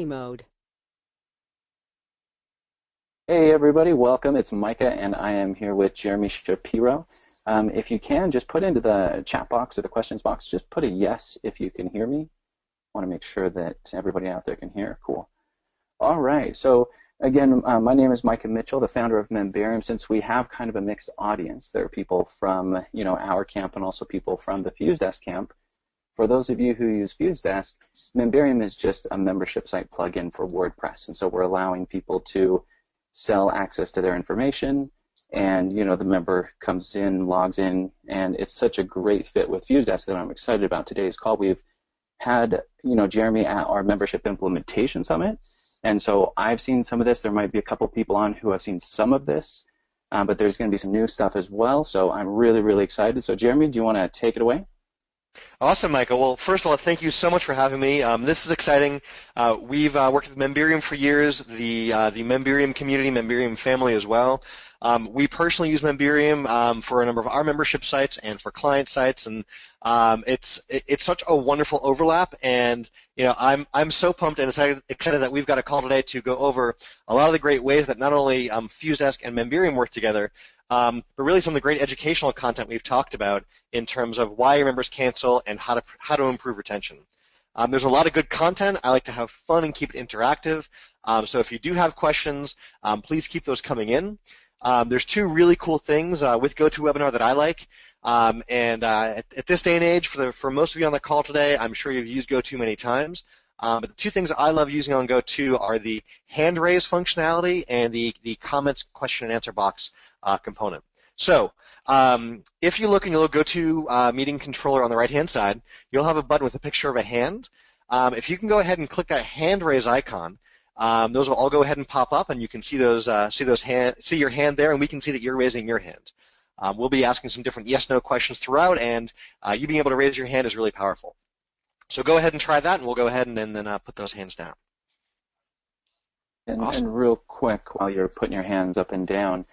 mode. Hey everybody, welcome. It's Micah and I am here with Jeremy Shapiro. If you can, just put into the chat box or the questions box, just put a yes if you can hear me. I want to make sure that everybody out there can hear. Cool. All right, so again, my name is Micah Mitchell, the founder of Memberium. Since we have kind of a mixed audience, there are people from our camp and also people from the FuseDesk camp. For those of you who use FuseDesk, Memberium is just a membership site plugin for WordPress, and so we're allowing people to sell access to their information, and the member comes in, logs in, and it's such a great fit with FuseDesk that I'm excited about today's call. We've had Jeremy at our membership implementation summit, and so I've seen some of this. There might be a couple people on who have seen some of this, but there's going to be some new stuff as well, so I'm really, really excited. So Jeremy, do you want to take it away? Awesome, Michael. Well, first of all, thank you so much for having me. This is exciting. We've worked with Memberium for years, the Memberium community, Memberium family as well. We personally use Memberium for a number of our membership sites and for client sites, and it's such a wonderful overlap. And I'm so pumped and excited that we've got a call today to go over a lot of the great ways that not only FuseDesk and Memberium work together, but really some of the great educational content we've talked about in terms of why your members cancel and how to improve retention. There's a lot of good content. I like to have fun and keep it interactive. So if you do have questions, please keep those coming in. There's two really cool things with GoToWebinar that I like. At this day and age, for most of you on the call today, I'm sure you've used GoTo many times. But the two things I love using on GoTo are the hand raise functionality and the comments question and answer box component. So if you look in your little GoTo meeting controller on the right-hand side, you'll have a button with a picture of a hand. If you can go ahead and click that hand raise icon, those will all go ahead and pop up, and you can see see your hand there, and we can see that you're raising your hand. We'll be asking some different yes/no questions throughout, and you being able to raise your hand is really powerful. So go ahead and try that, and we'll go ahead and then put those hands down. And real quick, while you're putting your hands up and down,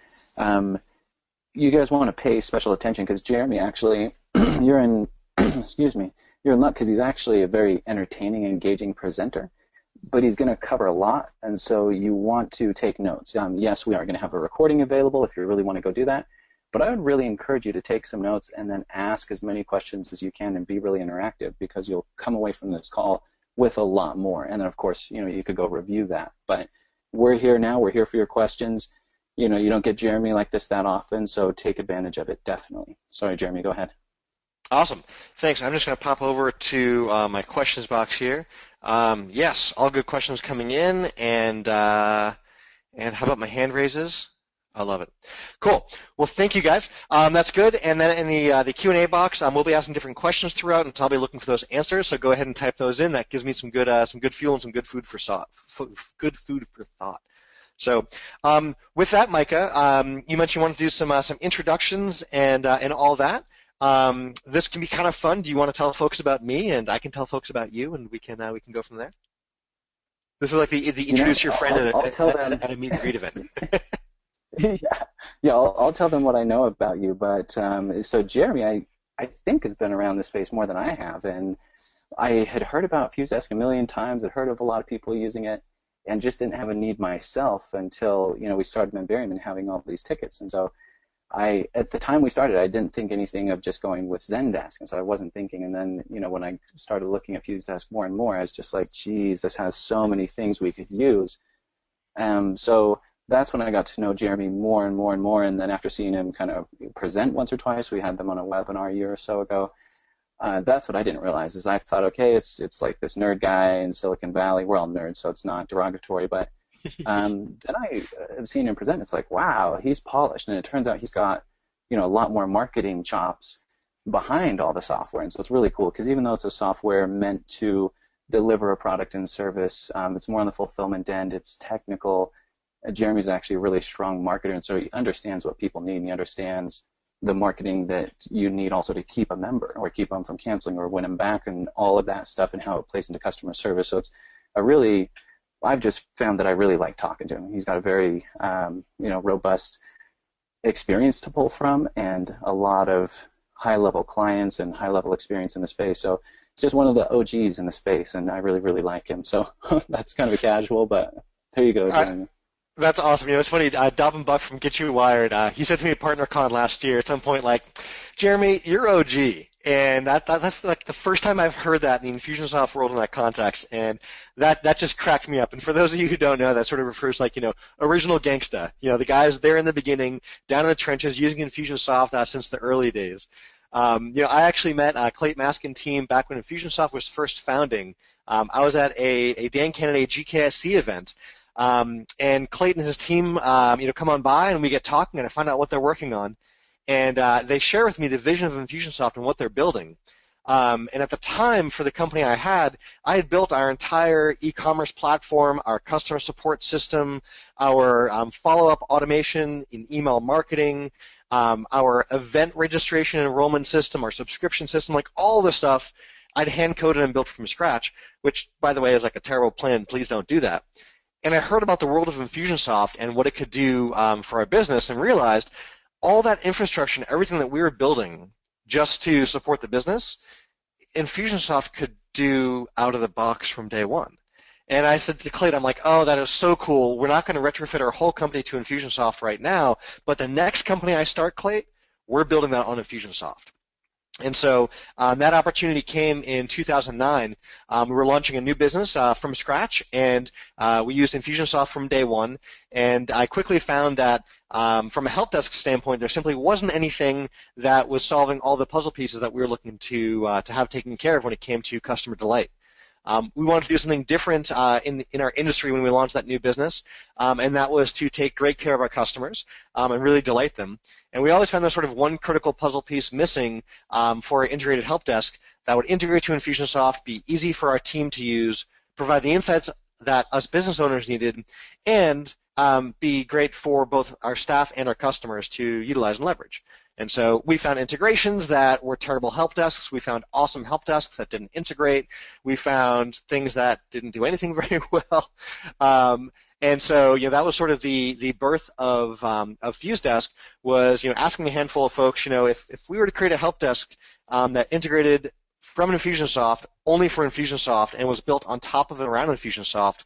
you guys want to pay special attention because Jeremy, actually, you're in excuse me, you're in luck because he's actually a very entertaining, engaging presenter, but he's going to cover a lot, and so you want to take notes. Yes, we are going to have a recording available if you really want to go do that, but I would really encourage you to take some notes and then ask as many questions as you can and be really interactive, because you'll come away from this call with a lot more. And then, of course, you could go review that. But we're here now. We're here for your questions. You don't get Jeremy like this that often, so take advantage of it, definitely. Sorry, Jeremy, go ahead. Awesome. Thanks. I'm just going to pop over to my questions box here. Yes, all good questions coming in, and how about my hand raises? I love it. Cool. Well, thank you guys. That's good. And then in the Q&A box, we'll be asking different questions throughout, and so I'll be looking for those answers. So go ahead and type those in. That gives me some good fuel and some good food for thought. So with that, Micah, you mentioned you wanted to do some introductions and all that. This can be kind of fun. Do you want to tell folks about me, and I can tell folks about you, and we can go from there? This is like the introduce your friend at a meet and greet event. Yeah, I'll tell them what I know about you. But so Jeremy, I think has been around this space more than I have, and I had heard about FuseDesk a million times. I'd heard of a lot of people using it, and just didn't have a need myself until we started Memberium and having all these tickets. And so at the time we started, I didn't think anything of just going with Zendesk, and so I wasn't thinking. And then when I started looking at FuseDesk more and more, I was just like, geez, this has so many things we could use. So that's when I got to know Jeremy more and more and more. And then after seeing him kind of present once or twice, we had them on a webinar a year or so ago. That's what I didn't realize is I thought, okay, it's like this nerd guy in Silicon Valley. We're all nerds, so it's not derogatory. But then I have seen him present. It's like, wow, he's polished. And it turns out he's got a lot more marketing chops behind all the software. And so it's really cool because even though it's a software meant to deliver a product and service, it's more on the fulfillment end. It's technical. Jeremy's actually a really strong marketer, and so he understands what people need, and he understands the marketing that you need also to keep a member or keep them from canceling or win them back and all of that stuff and how it plays into customer service. So it's I've just found that I really like talking to him. He's got a very robust experience to pull from and a lot of high-level clients and high-level experience in the space. So he's just one of the OGs in the space, and I really, really like him. So that's kind of a casual, but there you go, Jeremy. That's awesome. It's funny. Dobbin Buck from Get You Wired, he said to me at PartnerCon last year at some point, like, Jeremy, you're OG. And that's like the first time I've heard that in the Infusionsoft world in that context, and that just cracked me up. And for those of you who don't know, that sort of refers to, like, original gangsta. The guys there in the beginning, down in the trenches, using Infusionsoft since the early days. I actually met Clayton Maskin team back when Infusionsoft was first founding. I was at a Dan Kennedy GKSC event. And Clayton and his team, come on by, and we get talking, and I find out what they're working on. And they share with me the vision of Infusionsoft and what they're building. And at the time, for the company I had built our entire e-commerce platform, our customer support system, our follow-up automation in email marketing, our event registration and enrollment system, our subscription system, like all the stuff I'd hand-coded and built from scratch, which, by the way, is like a terrible plan. Please don't do that. And I heard about the world of Infusionsoft and what it could do for our business, and realized all that infrastructure and everything that we were building just to support the business, Infusionsoft could do out of the box from day one. And I said to Clayton, I'm like, oh, that is so cool. We're not going to retrofit our whole company to Infusionsoft right now, but the next company I start, Clayton, we're building that on Infusionsoft. And so that opportunity came in 2009. We were launching a new business from scratch, and we used Infusionsoft from day one. And I quickly found that from a help desk standpoint, there simply wasn't anything that was solving all the puzzle pieces that we were looking to have taken care of when it came to customer delight. We wanted to do something different in our industry when we launched that new business, and that was to take great care of our customers and really delight them. And we always found there's sort of one critical puzzle piece missing for our integrated help desk that would integrate to Infusionsoft, be easy for our team to use, provide the insights that us business owners needed, and be great for both our staff and our customers to utilize and leverage. And so we found integrations that were terrible help desks. We found awesome help desks that didn't integrate. We found things that didn't do anything very well. And so, that was sort of the birth of FuseDesk, was, asking a handful of folks, if we were to create a help desk that integrated from Infusionsoft only for Infusionsoft and was built on top of and around Infusionsoft,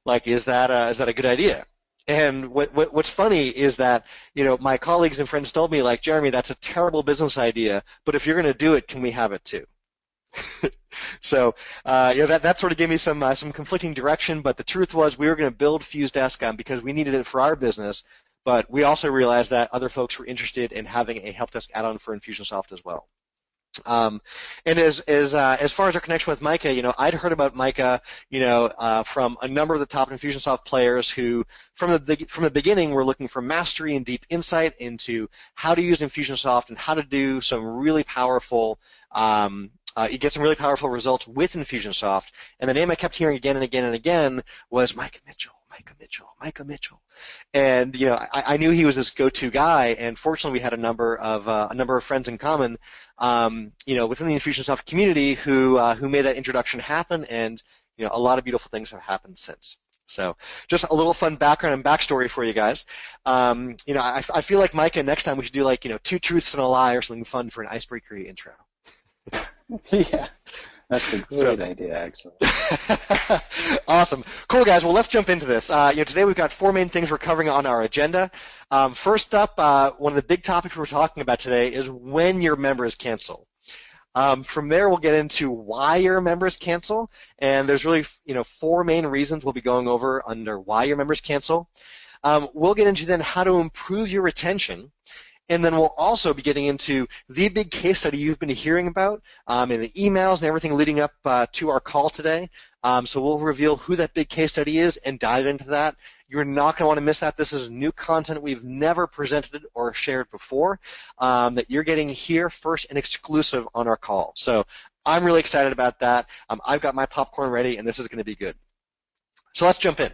like, is that a good idea? And what's funny is that, my colleagues and friends told me, like, Jeremy, that's a terrible business idea, but if you're going to do it, can we have it too? So, that sort of gave me some conflicting direction, but the truth was we were going to build FuseDesk because we needed it for our business, but we also realized that other folks were interested in having a help desk add-on for Infusionsoft as well. And as far as our connection with Micah, I'd heard about Micah, from a number of the top Infusionsoft players who, from the beginning, were looking for mastery and deep insight into how to use Infusionsoft and how to do some really powerful, you get some really powerful results with Infusionsoft. And the name I kept hearing again and again and again was Micah Mitchell. And I knew he was this go-to guy, and fortunately we had a number of friends in common, within the Infusionsoft community who made that introduction happen, and a lot of beautiful things have happened since. So just a little fun background and backstory for you guys. I feel like Micah, next time we should do like two truths and a lie or something fun for an icebreaker intro. Yeah. That's a great idea, actually. Awesome. Cool, guys. Well, let's jump into this. Today we've got four main things we're covering on our agenda. First up, one of the big topics we're talking about today is when your members cancel. From there, we'll get into why your members cancel, and there's really, four main reasons we'll be going over under why your members cancel. We'll get into then how to improve your retention. And then we'll also be getting into the big case study you've been hearing about in the emails and everything leading up to our call today. So we'll reveal who that big case study is and dive into that. You're not going to want to miss that. This is new content we've never presented or shared before that you're getting here first and exclusive on our call. So I'm really excited about that. I've got my popcorn ready, and this is going to be good. So let's jump in.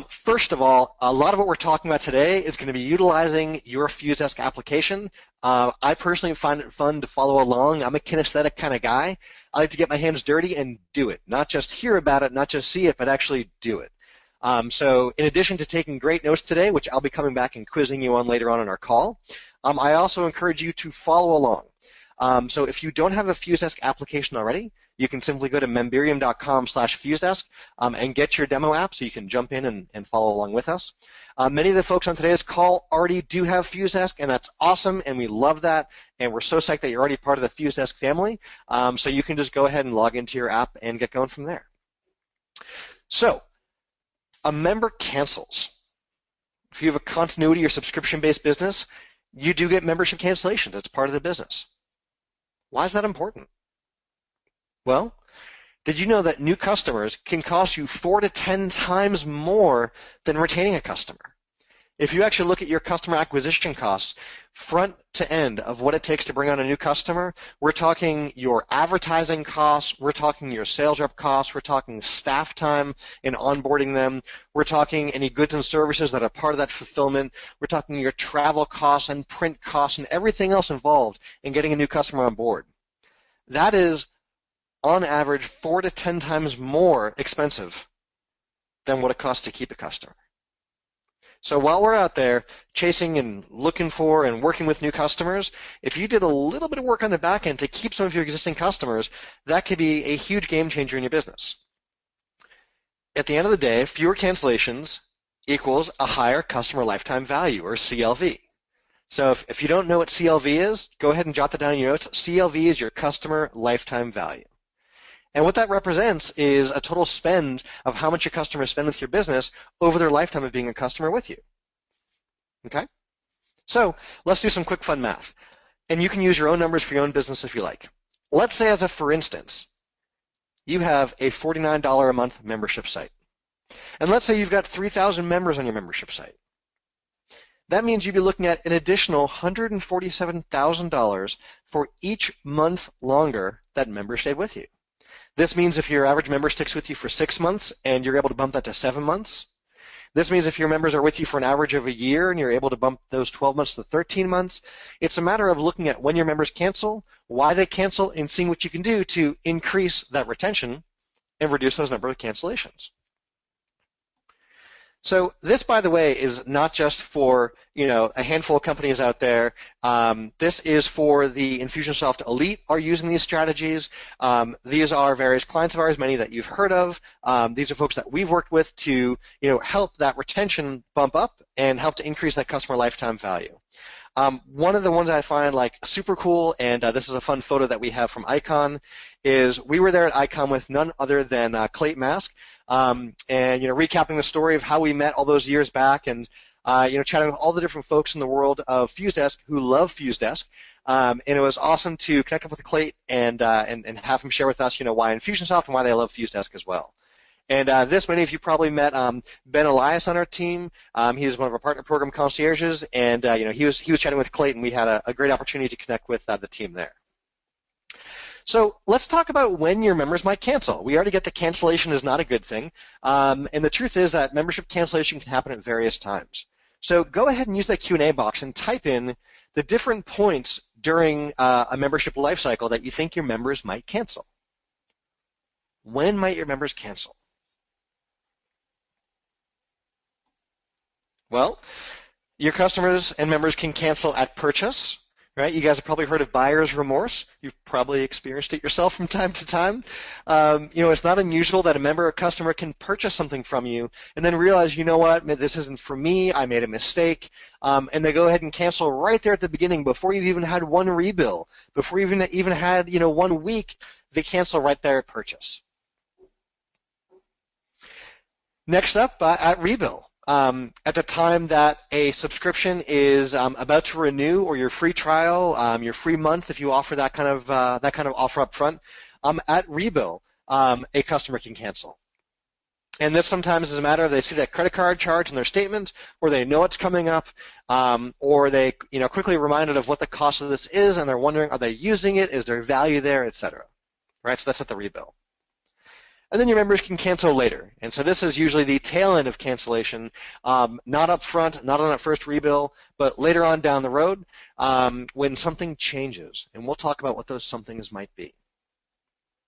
First of all, a lot of what we're talking about today is going to be utilizing your FuseDesk application. I personally find it fun to follow along. I'm a kinesthetic kind of guy. I like to get my hands dirty and do it, not just hear about it, not just see it, but actually do it. So in addition to taking great notes today, which I'll be coming back and quizzing you on later on in our call, I also encourage you to follow along. So if you don't have a FuseDesk application already, you can simply go to memberium.com/FuseDesk and get your demo app so you can jump in and follow along with us. Many of the folks on today's call already do have FuseDesk, and that's awesome, and we love that, and we're so psyched that you're already part of the FuseDesk family, so you can just go ahead and log into your app and get going from there. So, a member cancels. If you have a continuity or subscription-based business, you do get membership cancellations. It's part of the business. Why is that important? Well, did you know that new customers can cost you 4 to 10 times more than retaining a customer? If you actually look at your customer acquisition costs, front to end of what it takes to bring on a new customer, we're talking your advertising costs, we're talking your sales rep costs, we're talking staff time in onboarding them, we're talking any goods and services that are part of that fulfillment, we're talking your travel costs and print costs and everything else involved in getting a new customer on board. That is, on average, 4 to 10 times more expensive than what it costs to keep a customer. So while we're out there chasing and looking for and working with new customers, if you did a little bit of work on the back end to keep some of your existing customers, that could be a huge game changer in your business. At the end of the day, fewer cancellations equals a higher customer lifetime value, or CLV. So if you don't know what CLV is, go ahead and jot that down in your notes. CLV is your customer lifetime value. And what that represents is a total spend of how much your customers spend with your business over their lifetime of being a customer with you. Okay? So let's do some quick fun math. And you can use your own numbers for your own business if you like. Let's say, as a for instance, you have a $49 a month membership site. And let's say you've got 3,000 members on your membership site. That means you'd be looking at an additional $147,000 for each month longer that member stayed with you. This means if your average member sticks with you for 6 months and you're able to bump that to 7 months. This means if your members are with you for an average of a year and you're able to bump those 12 months to 13 months. It's a matter of looking at when your members cancel, why they cancel, and seeing what you can do to increase that retention and reduce those number of cancellations. So this, by the way, is not just for, a handful of companies out there. This is for the Infusionsoft Elite are using these strategies. These are various clients of ours, many that you've heard of. These are folks that we've worked with to, help that retention bump up and help to increase that customer lifetime value. One of the ones I find super cool, and this is a fun photo that we have from Icon, is we were there at Icon with none other than Clayton Mask, and recapping the story of how we met all those years back, and chatting with all the different folks in the world of FuseDesk who love FuseDesk. And it was awesome to connect up with Clayton and have him share with us, why Infusionsoft and why they love FuseDesk as well. And many of you probably met Ben Elias on our team. He one of our partner program concierges, and he was chatting with Clayton. We had a great opportunity to connect with the team there. So let's talk about when your members might cancel. We already get the cancellation is not a good thing, and the truth is that membership cancellation can happen at various times. So go ahead and use that Q&A box and type in the different points during a membership lifecycle that you think your members might cancel. When might your members cancel? Well, your customers and members can cancel at purchase, right? You guys have probably heard of buyer's remorse. You've probably experienced it yourself from time to time. It's not unusual that a member or customer can purchase something from you and then realize, you know what, this isn't for me, I made a mistake, and they go ahead and cancel right there at the beginning before you've even had one rebill, before you even had 1 week, they cancel right there at purchase. Next up, at rebill. At the time that a subscription is about to renew, or your free trial, your free month, if you offer that kind of offer up front, at rebill, a customer can cancel. And this sometimes is a matter of they see that credit card charge in their statement, or they know it's coming up, or they quickly reminded of what the cost of this is, and they're wondering, are they using it? Is there value there, etc. Right? So that's at the rebill. And then your members can cancel later. And so this is usually the tail end of cancellation, not up front, not on that first rebill, but later on down the road when something changes. And we'll talk about what those somethings might be.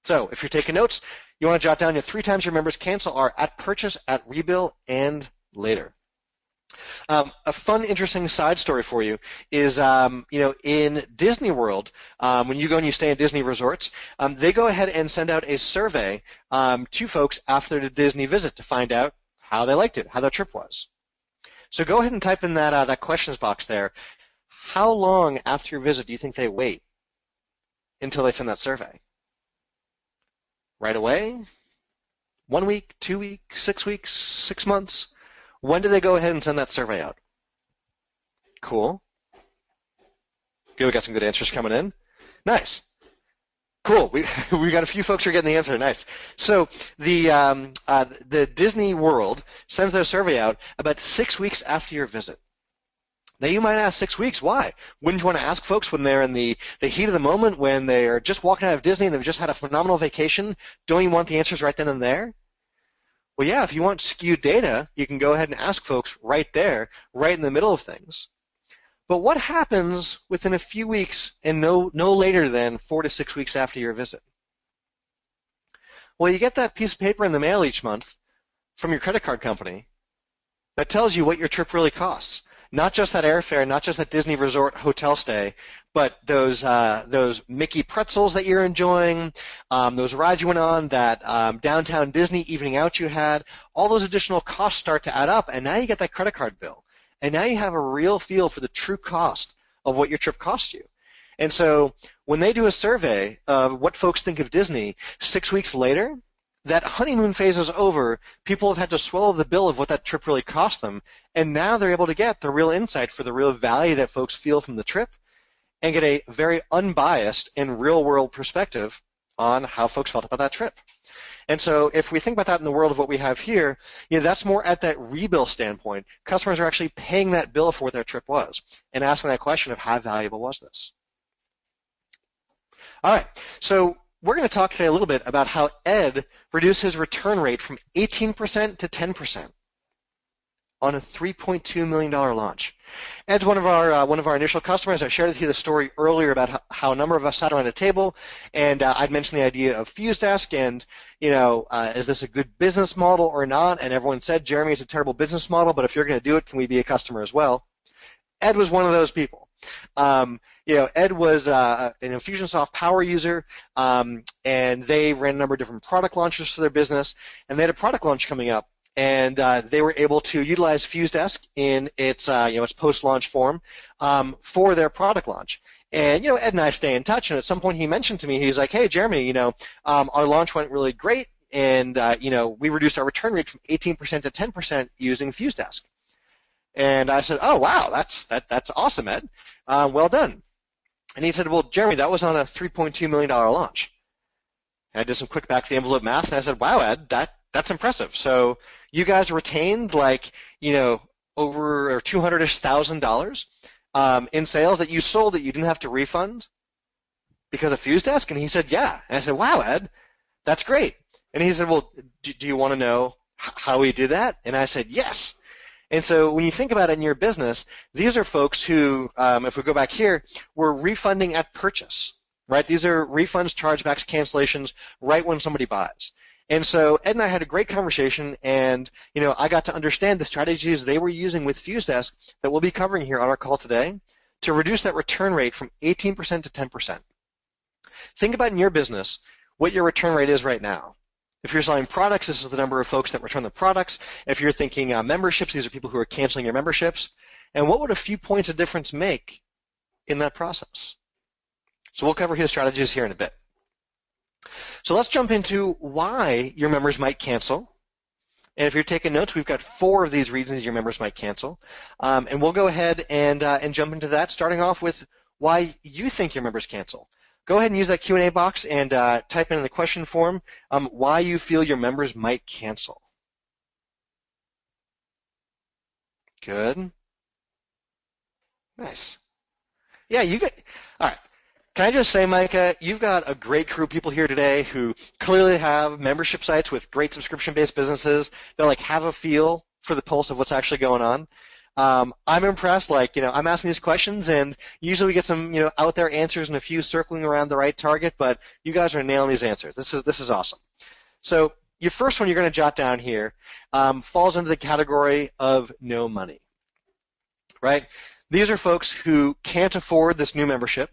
So if you're taking notes, you want to jot down 3 times your members cancel are at purchase, at rebill, and later. A fun, interesting side story for you is, in Disney World, when you go and you stay in Disney resorts, they go ahead and send out a survey to folks after the Disney visit to find out how they liked it, how their trip was. So go ahead and type in that questions box there. How long after your visit do you think they wait until they send that survey? Right away? 1 week, 2 weeks, 6 weeks, 6 months? When do they go ahead and send that survey out? Cool. Good, we got some good answers coming in. Nice. Cool. We got a few folks who are getting the answer. Nice. So the Disney World sends their survey out about 6 weeks after your visit. Now you might ask, 6 weeks, why? Wouldn't you want to ask folks when they're in the heat of the moment, when they're just walking out of Disney and they've just had a phenomenal vacation? Don't you want the answers right then and there? Well, yeah, if you want skewed data, you can go ahead and ask folks right there, right in the middle of things. But what happens within a few weeks and no later than 4 to 6 weeks after your visit? Well, you get that piece of paper in the mail each month from your credit card company that tells you what your trip really costs. Not just that airfare, not just that Disney resort hotel stay, but those Mickey pretzels that you're enjoying, those rides you went on, that downtown Disney evening out you had, all those additional costs start to add up, and now you get that credit card bill. And now you have a real feel for the true cost of what your trip cost you. And so when they do a survey of what folks think of Disney 6 weeks later, that honeymoon phase is over. People have had to swallow the bill of what that trip really cost them, and now they're able to get the real insight for the real value that folks feel from the trip and get a very unbiased and real-world perspective on how folks felt about that trip. And so if we think about that in the world of what we have here, that's more at that rebill standpoint. Customers are actually paying that bill for what their trip was and asking that question of how valuable was this? All right, so we're going to talk today a little bit about how Ed reduced his return rate from 18% to 10% on a $3.2 million launch. Ed's one of our initial customers. I shared with you the story earlier about how a number of us sat around a table, and I'd mentioned the idea of FuseDesk, and is this a good business model or not? And everyone said, Jeremy, it's a terrible business model, but if you're going to do it, can we be a customer as well? Ed was one of those people. Ed was an Infusionsoft power user, and they ran a number of different product launches for their business, and they had a product launch coming up, and they were able to utilize FuseDesk in its post-launch form for their product launch. And Ed and I stay in touch, and at some point he mentioned to me, he's like, "Hey, Jeremy, our launch went really great, and we reduced our return rate from 18% to 10% using FuseDesk." And I said, "Oh, wow, that's awesome, Ed. Well done." And he said, "Well, Jeremy, that was on a $3.2 million launch." And I did some quick back-of-the-envelope math, and I said, "Wow, Ed, that's impressive. So you guys retained over $200,000 in sales that you sold that you didn't have to refund because of FuseDesk?" And he said, "Yeah." And I said, "Wow, Ed, that's great." And he said, "Well, do you want to know how we did that?" And I said, "Yes." And so when you think about it in your business, these are folks who, if we go back here, were refunding at purchase, right? These are refunds, chargebacks, cancellations right when somebody buys. And so Ed and I had a great conversation, and I got to understand the strategies they were using with FuseDesk that we'll be covering here on our call today to reduce that return rate from 18% to 10%. Think about in your business what your return rate is right now. If you're selling products, this is the number of folks that return the products. If you're thinking memberships, these are people who are canceling your memberships. And what would a few points of difference make in that process? So we'll cover his strategies here in a bit. So let's jump into why your members might cancel. And if you're taking notes, we've got 4 of these reasons your members might cancel. And we'll go ahead and jump into that, starting off with why you think your members cancel. Go ahead and use that Q&A box and type in the question form why you feel your members might cancel. Good. Nice. Yeah, all right. Can I just say, Micah, you've got a great crew of people here today who clearly have membership sites with great subscription-based businesses that have a feel for the pulse of what's actually going on. I'm impressed. I'm asking these questions, and usually we get some, out there answers and a few circling around the right target. But you guys are nailing these answers. This is awesome. So your first one you're going to jot down here falls into the category of no money. right? These are folks who can't afford this new membership.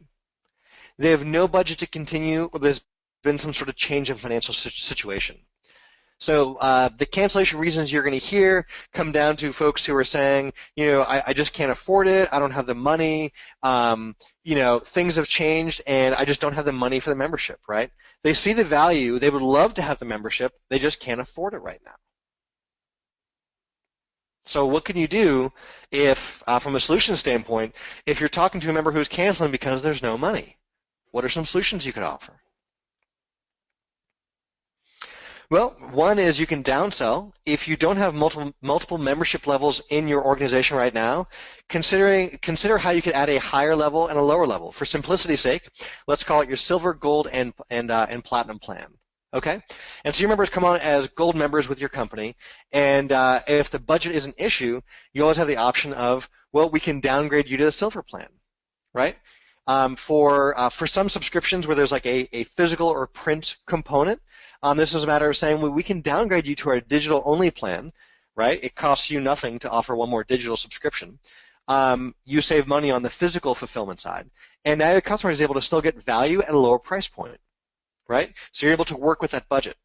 They have no budget to continue, or there's been some sort of change in financial situation. So the cancellation reasons you're going to hear come down to folks who are saying, I just can't afford it. I don't have the money. Things have changed, and I just don't have the money for the membership, right? They see the value. They would love to have the membership. They just can't afford it right now. So what can you do if, from a solution standpoint, if you're talking to a member who's canceling because there's no money? What are some solutions you could offer? Well, one is you can downsell. If you don't have multiple membership levels in your organization right now, consider how you could add a higher level and a lower level. For simplicity's sake, let's call it your silver, gold, and platinum plan. Okay? And so your members come on as gold members with your company, and if the budget is an issue, you always have the option of, well, we can downgrade you to the silver plan, right? For some subscriptions where there's like a physical or print component, this is a matter of saying, well, we can downgrade you to our digital-only plan, right? It costs you nothing to offer one more digital subscription. You save money on the physical fulfillment side, and now your customer is able to still get value at a lower price point, right? So you're able to work with that budget.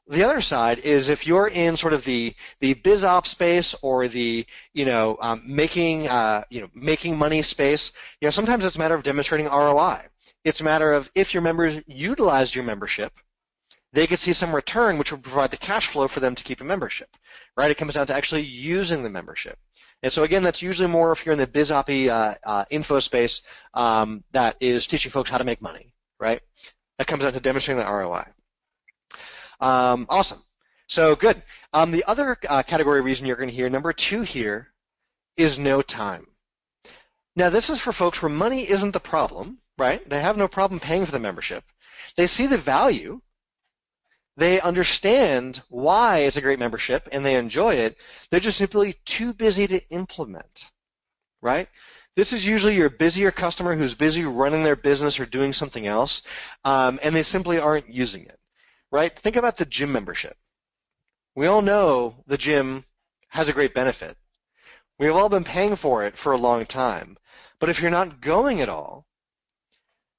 The other side is if you're in sort of the biz op space or the making money space, sometimes it's a matter of demonstrating ROI. It's a matter of if your members utilized your membership, they could see some return, which would provide the cash flow for them to keep a membership, right? It comes down to actually using the membership. And so again, that's usually more if you're in the biz op info space that is teaching folks how to make money, right? That comes down to demonstrating the ROI. Awesome. So good. The other category reason you're going to hear, number 2 here, is no time. Now, this is for folks where money isn't the problem, right? They have no problem paying for the membership. They see the value. They understand why it's a great membership, and they enjoy it. They're just simply too busy to implement, right? This is usually your busier customer who's busy running their business or doing something else, and they simply aren't using it. Right? Think about the gym membership. We all know the gym has a great benefit. We've all been paying for it for a long time. But if you're not going at all,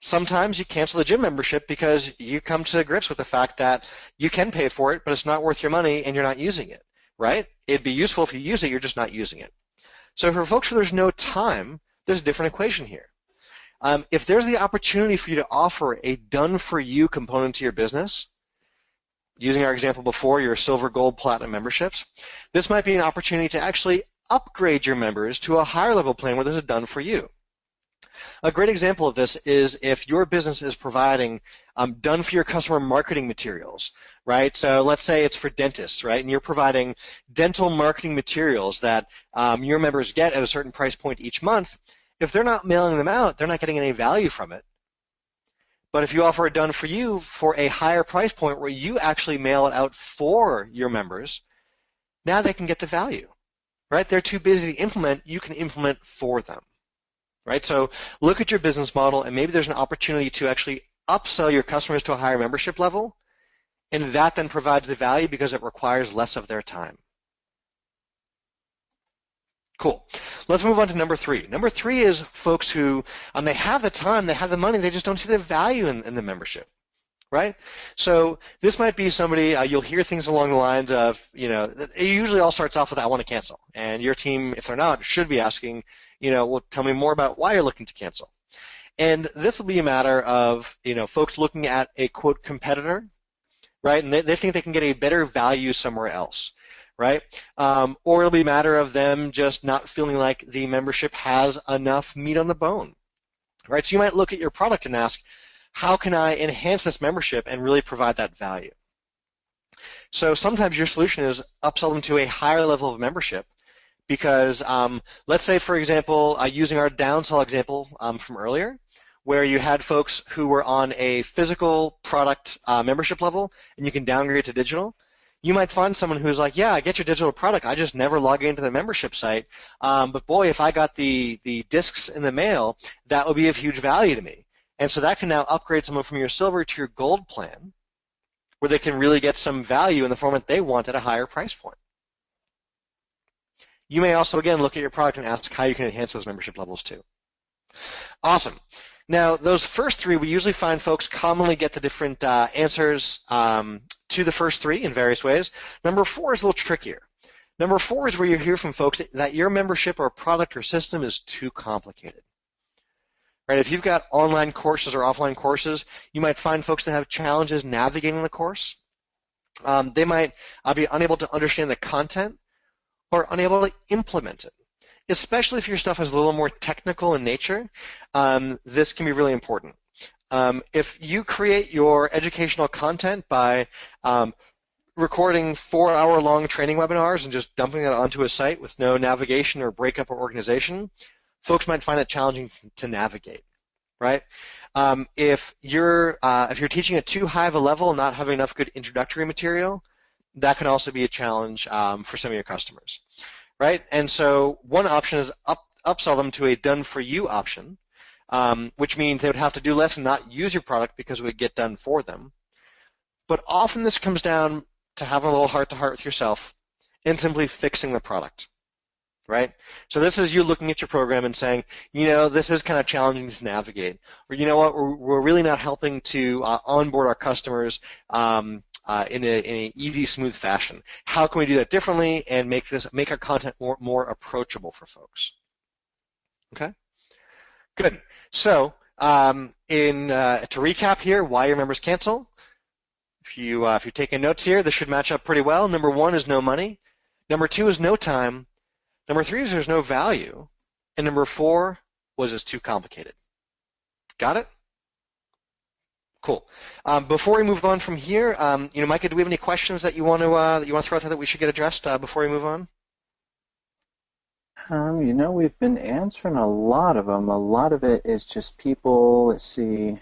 sometimes you cancel the gym membership because you come to grips with the fact that you can pay for it, but it's not worth your money and you're not using it. Right? It'd be useful if you use it, you're just not using it. So for folks where there's no time, there's a different equation here. If there's the opportunity for you to offer a done-for-you component to your business, using our example before, your silver, gold, platinum memberships, this might be an opportunity to actually upgrade your members to a higher level plan where this is done for you. A great example of this is if your business is providing done for your customer marketing materials, right? So let's say it's for dentists, right? And you're providing dental marketing materials that your members get at a certain price point each month. If they're not mailing them out, they're not getting any value from it. But if you offer it done for you for a higher price point where you actually mail it out for your members, now they can get the value, right? They're too busy to implement. You can implement for them, right? So look at your business model, and maybe there's an opportunity to actually upsell your customers to a higher membership level, and that then provides the value because it requires less of their time. Cool. Let's move on to number 3. Number 3 is folks who they have the time, they have the money, they just don't see the value in the membership, right? So this might be somebody, you'll hear things along the lines of, it usually all starts off with, I want to cancel. And your team, if they're not, should be asking, well, tell me more about why you're looking to cancel. And this will be a matter of, folks looking at a, quote, competitor, right? And they think they can get a better value somewhere else. Right? Or it'll be a matter of them just not feeling like the membership has enough meat on the bone. Right? So you might look at your product and ask, how can I enhance this membership and really provide that value? So sometimes your solution is upsell them to a higher level of membership because let's say, for example, using our downsell example from earlier, where you had folks who were on a physical product membership level and you can downgrade to digital. You might find someone who's like, yeah, I get your digital product, I just never log into the membership site, but boy, if I got the discs in the mail, that would be of huge value to me. And so that can now upgrade someone from your silver to your gold plan, where they can really get some value in the format they want at a higher price point. You may also, again, look at your product and ask how you can enhance those membership levels too. Awesome. Now, those first three, we usually find folks commonly get the different answers to the first three in various ways. Number 4 is a little trickier. Number 4 is where you hear from folks that your membership or product or system is too complicated. Right? If you've got online courses or offline courses, you might find folks that have challenges navigating the course. They might be unable to understand the content or unable to implement it. Especially if your stuff is a little more technical in nature, this can be really important. If you create your educational content by recording 4-hour-long training webinars and just dumping it onto a site with no navigation or breakup or organization, folks might find it challenging to navigate, right? If you're teaching at too high of a level and not having enough good introductory material, that can also be a challenge for some of your customers. Right? And so one option is upsell them to a done-for-you option, which means they would have to do less and not use your product because it would get done for them. But often this comes down to having a little heart-to-heart with yourself and simply fixing the product. Right? So this is you looking at your program and saying, this is kind of challenging to navigate. Or you know what, we're really not helping to onboard our customers in an easy, smooth fashion. How can we do that differently and make our content more approachable for folks? Okay, good. So, to recap here, why your members cancel. If you're taking notes here, this should match up pretty well. Number 1 is no money. Number 2 is no time. Number 3 is there's no value, and number 4 was it's too complicated. Got it? Cool. Before we move on from here, Micah, do we have any questions that you want to throw out there that we should get addressed before we move on? We've been answering a lot of them. A lot of it is just people. Let's see.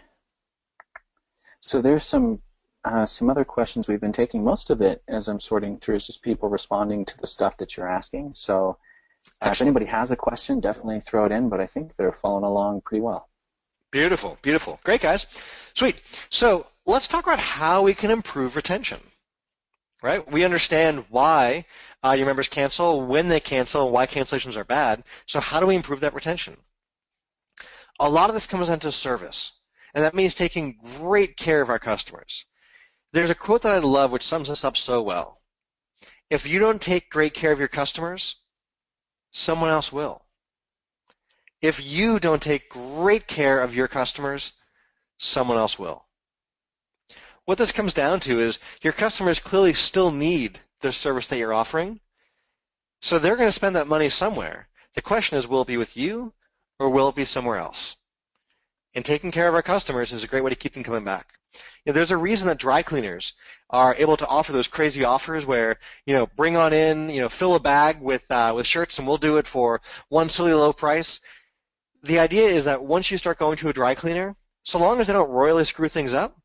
So there's some other questions we've been taking. Most of it, as I'm sorting through, is just people responding to the stuff that you're asking. So if anybody has a question, definitely throw it in. But I think they're following along pretty well. Beautiful, beautiful. Great, guys. Sweet. So let's talk about how we can improve retention, right? We understand why your members cancel, when they cancel, and why cancellations are bad. So how do we improve that retention? A lot of this comes down to service, and that means taking great care of our customers. There's a quote that I love which sums this up so well. If you don't take great care of your customers, someone else will. If you don't take great care of your customers, someone else will. What this comes down to is your customers clearly still need the service that you're offering, so they're going to spend that money somewhere. The question is, will it be with you or will it be somewhere else? And taking care of our customers is a great way to keep them coming back. There's a reason that dry cleaners are able to offer those crazy offers where, bring on in, fill a bag with shirts and we'll do it for one silly low price. The idea is that once you start going to a dry cleaner, so long as they don't royally screw things up,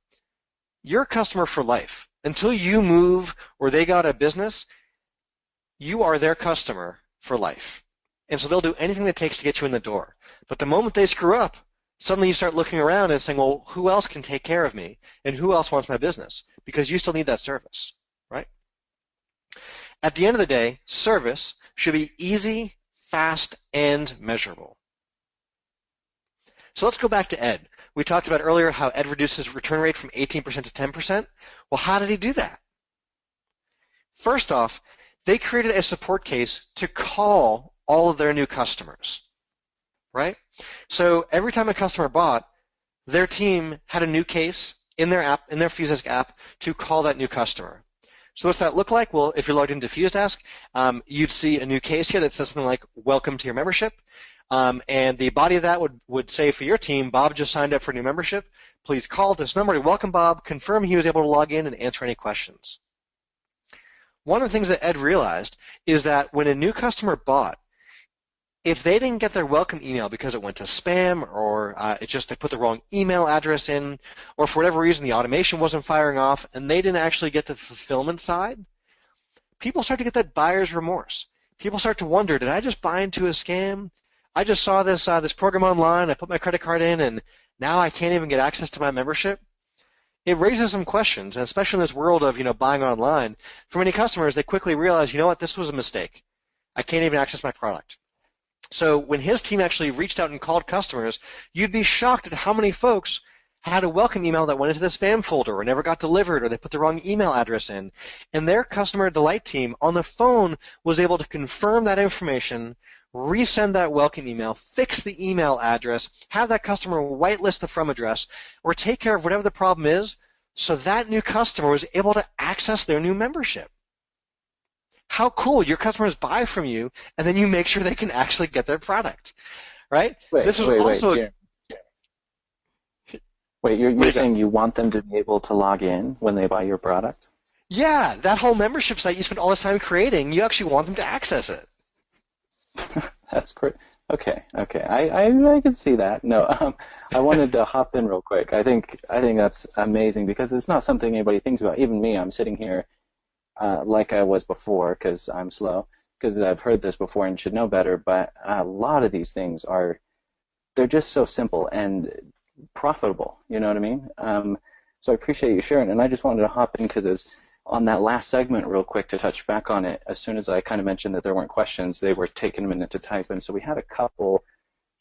you're a customer for life. Until you move or they go out of business, you are their customer for life. And so they'll do anything it takes to get you in the door. But the moment they screw up, suddenly you start looking around and saying, well, who else can take care of me? And who else wants my business? Because you still need that service, right? At the end of the day, service should be easy, fast, and measurable. So let's go back to Ed. We talked about earlier how Ed reduced his return rate from 18% to 10%. Well, how did he do that? First off, they created a support case to call all of their new customers, right? So every time a customer bought, their team had a new case in their app, in their FuseDesk app, to call that new customer. So what's that look like? Well, if you're logged into FuseDesk, you'd see a new case here that says something like, welcome to your membership. And the body of that would say for your team, Bob just signed up for a new membership. Please call this number to welcome Bob, confirm he was able to log in and answer any questions. One of the things that Ed realized is that when a new customer bought, if they didn't get their welcome email because it went to spam or they put the wrong email address in, or for whatever reason the automation wasn't firing off and they didn't actually get the fulfillment side, people start to get that buyer's remorse. People start to wonder, did I just buy into a scam? I just saw this program online, I put my credit card in, and now I can't even get access to my membership. It raises some questions, and especially in this world of buying online, for many customers, they quickly realize, you know what, this was a mistake. I can't even access my product. So when his team actually reached out and called customers, you'd be shocked at how many folks had a welcome email that went into the spam folder or never got delivered, or they put the wrong email address in. And their customer delight team on the phone was able to confirm that information, resend that welcome email, fix the email address, have that customer whitelist the from address, or take care of whatever the problem is, so that new customer was able to access their new membership. How cool. Your customers buy from you, and then you make sure they can actually get their product, right? You're saying you want them to be able to log in when they buy your product? Yeah, that whole membership site you spent all this time creating, you actually want them to access it. That's great. Okay. I can see that. No, I wanted to hop in real quick. I think that's amazing because it's not something anybody thinks about. Even me, I'm sitting here like I was before because I'm slow, because I've heard this before and should know better. But a lot of these things they're just so simple and profitable. You know what I mean? So I appreciate you sharing. And I just wanted to hop in because on that last segment real quick to touch back on it, as soon as I kind of mentioned that there weren't questions, they were taking a minute to type. And so we had a couple,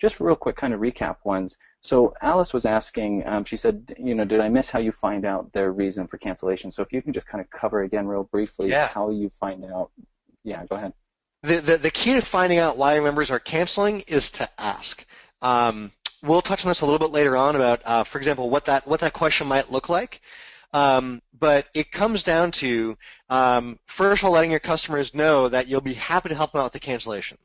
just real quick kind of recap ones. So Alice was asking, she said, did I miss how you find out their reason for cancellation? So if you can just kind of cover again real briefly how you find out. Yeah, go ahead. The key to finding out why your members are canceling is to ask. We'll touch on this a little bit later on about, for example, what that question might look like. But it comes down to, first of all, letting your customers know that you'll be happy to help them out with the cancellation,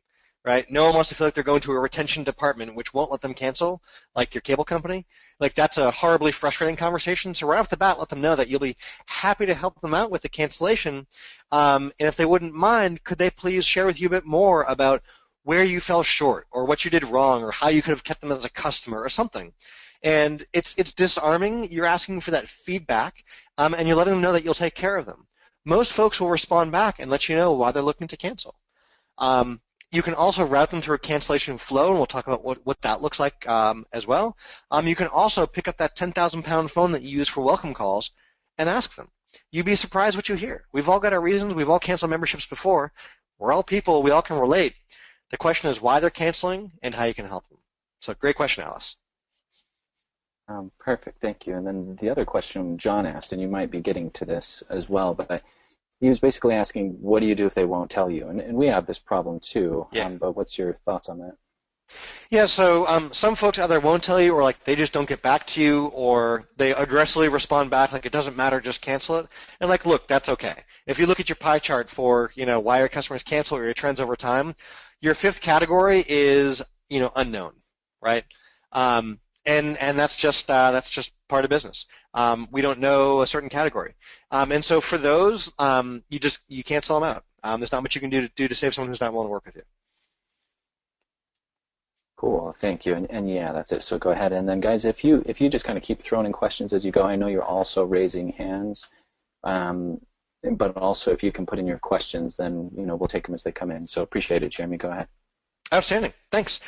right? No one wants to feel like they're going to a retention department which won't let them cancel, like your cable company. Like, that's a horribly frustrating conversation. So right off the bat, let them know that you'll be happy to help them out with the cancellation. And if they wouldn't mind, could they please share with you a bit more about where you fell short or what you did wrong or how you could have kept them as a customer or something. And it's disarming. You're asking for that feedback, and you're letting them know that you'll take care of them. Most folks will respond back and let you know why they're looking to cancel. You can also route them through a cancellation flow, and we'll talk about what that looks like as well. You can also pick up that 10,000-pound phone that you use for welcome calls and ask them. You'd be surprised what you hear. We've all got our reasons. We've all canceled memberships before. We're all people. We all can relate. The question is why they're canceling and how you can help them. So great question, Alice. Perfect, thank you. And then the other question John asked, and you might be getting to this as well, but he was basically asking, what do you do if they won't tell you? And we have this problem too, but what's your thoughts on that? Yeah, so some folks either won't tell you, or like they just don't get back to you, or they aggressively respond back like it doesn't matter, just cancel it. And like, look, that's okay. If you look at your pie chart for why your customers cancel or your trends over time, your fifth category is unknown, right? And that's just part of business. We don't know a certain category, and so for those, you cancel them out. There's not much you can do to save someone who's not willing to work with you. Cool, thank you. And yeah, that's it. So go ahead, and then guys, if you just kind of keep throwing in questions as you go. I know you're also raising hands, but also if you can put in your questions, then we'll take them as they come in. So appreciate it, Jeremy. Go ahead. Outstanding. Thanks.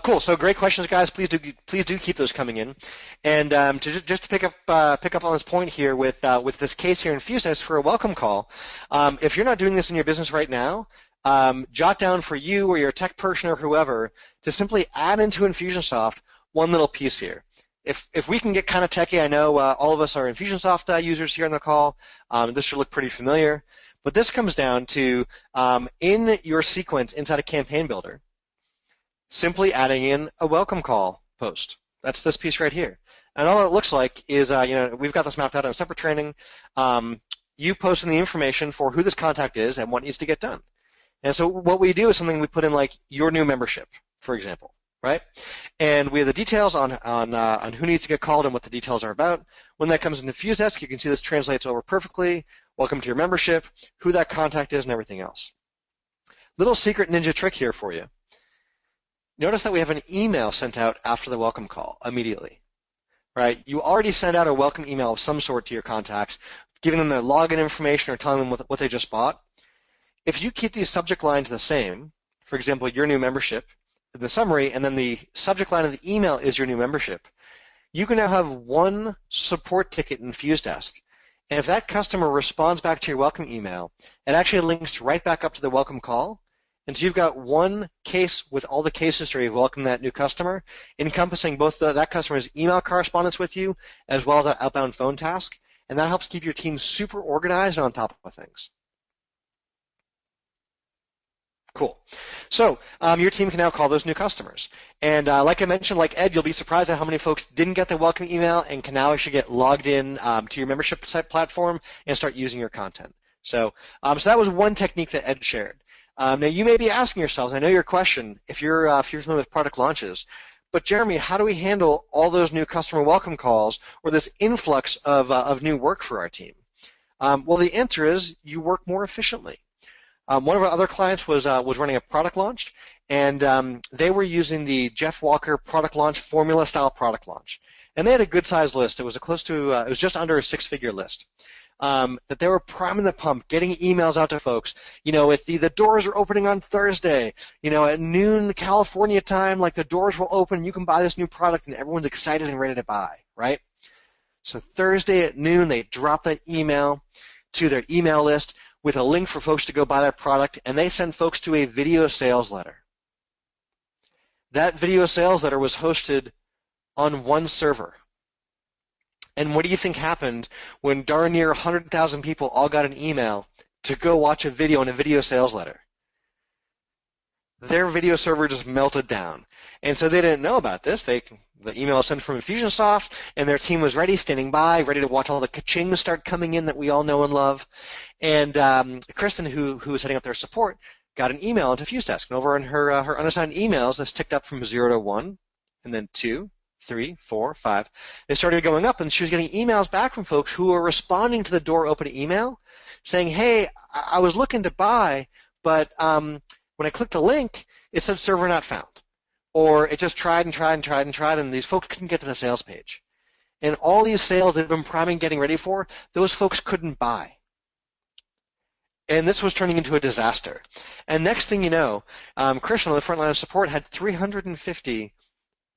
Cool. So great questions, guys. Please do keep those coming in. And to pick up on this point here with this case here in FuseDesk for a welcome call, if you're not doing this in your business right now, jot down for you or your tech person or whoever to simply add into Infusionsoft one little piece here. If we can get kind of techie, I know all of us are Infusionsoft users here on the call. This should look pretty familiar. But this comes down to, in your sequence inside a campaign builder, simply adding in a welcome call post. That's this piece right here. And all it looks like is, we've got this mapped out in a separate training. You post in the information for who this contact is and what needs to get done. And so what we do is something we put in like your new membership, for example, right? And we have the details on who needs to get called and what the details are about. When that comes into FuseDesk, you can see this translates over perfectly. Welcome to your membership, who that contact is, and everything else. Little secret ninja trick here for you. Notice that we have an email sent out after the welcome call immediately, right? You already sent out a welcome email of some sort to your contacts, giving them their login information or telling them what they just bought. If you keep these subject lines the same, for example, your new membership, the summary, and then the subject line of the email is your new membership, you can now have one support ticket in FuseDesk. And if that customer responds back to your welcome email, it actually links right back up to the welcome call, And so you've got one case with all the case history of welcoming that new customer, encompassing both that customer's email correspondence with you as well as that outbound phone task, and that helps keep your team super organized and on top of things. Cool. So your team can now call those new customers. And like I mentioned, like Ed, you'll be surprised at how many folks didn't get the welcome email and can now actually get logged in to your membership type platform and start using your content. So that was one technique that Ed shared. Now you may be asking yourselves, I know your question, if you're familiar with product launches, but Jeremy, how do we handle all those new customer welcome calls or this influx of new work for our team? Well, the answer is you work more efficiently. One of our other clients was running a product launch, and they were using the Jeff Walker product launch formula style product launch, and they had a good sized list. It was it was just under a 6-figure list. That they were priming the pump, getting emails out to folks. If the doors are opening on Thursday, at noon California time, like the doors will open, you can buy this new product, and everyone's excited and ready to buy, right? So Thursday at noon, they drop that email to their email list with a link for folks to go buy that product, and they send folks to a video sales letter. That video sales letter was hosted on one server. And what do you think happened when darn near 100,000 people all got an email to go watch a video in a video sales letter? Their video server just melted down. And so they didn't know about this. The email was sent from Infusionsoft, and their team was ready, standing by, ready to watch all the ka-chings start coming in that we all know and love. And Kristen, who was heading up their support, got an email into FuseDesk. And over in her unassigned emails, this ticked up from 0 to 1, and then 2, 3, 4, 5. They started going up, and she was getting emails back from folks who were responding to the door open email saying, hey, I was looking to buy, but when I clicked the link, it said server not found. Or it just tried and tried and tried and tried, and these folks couldn't get to the sales page. And all these sales they've been priming, getting ready for, those folks couldn't buy. And this was turning into a disaster. And next thing you know, Christian on the front line of support had 350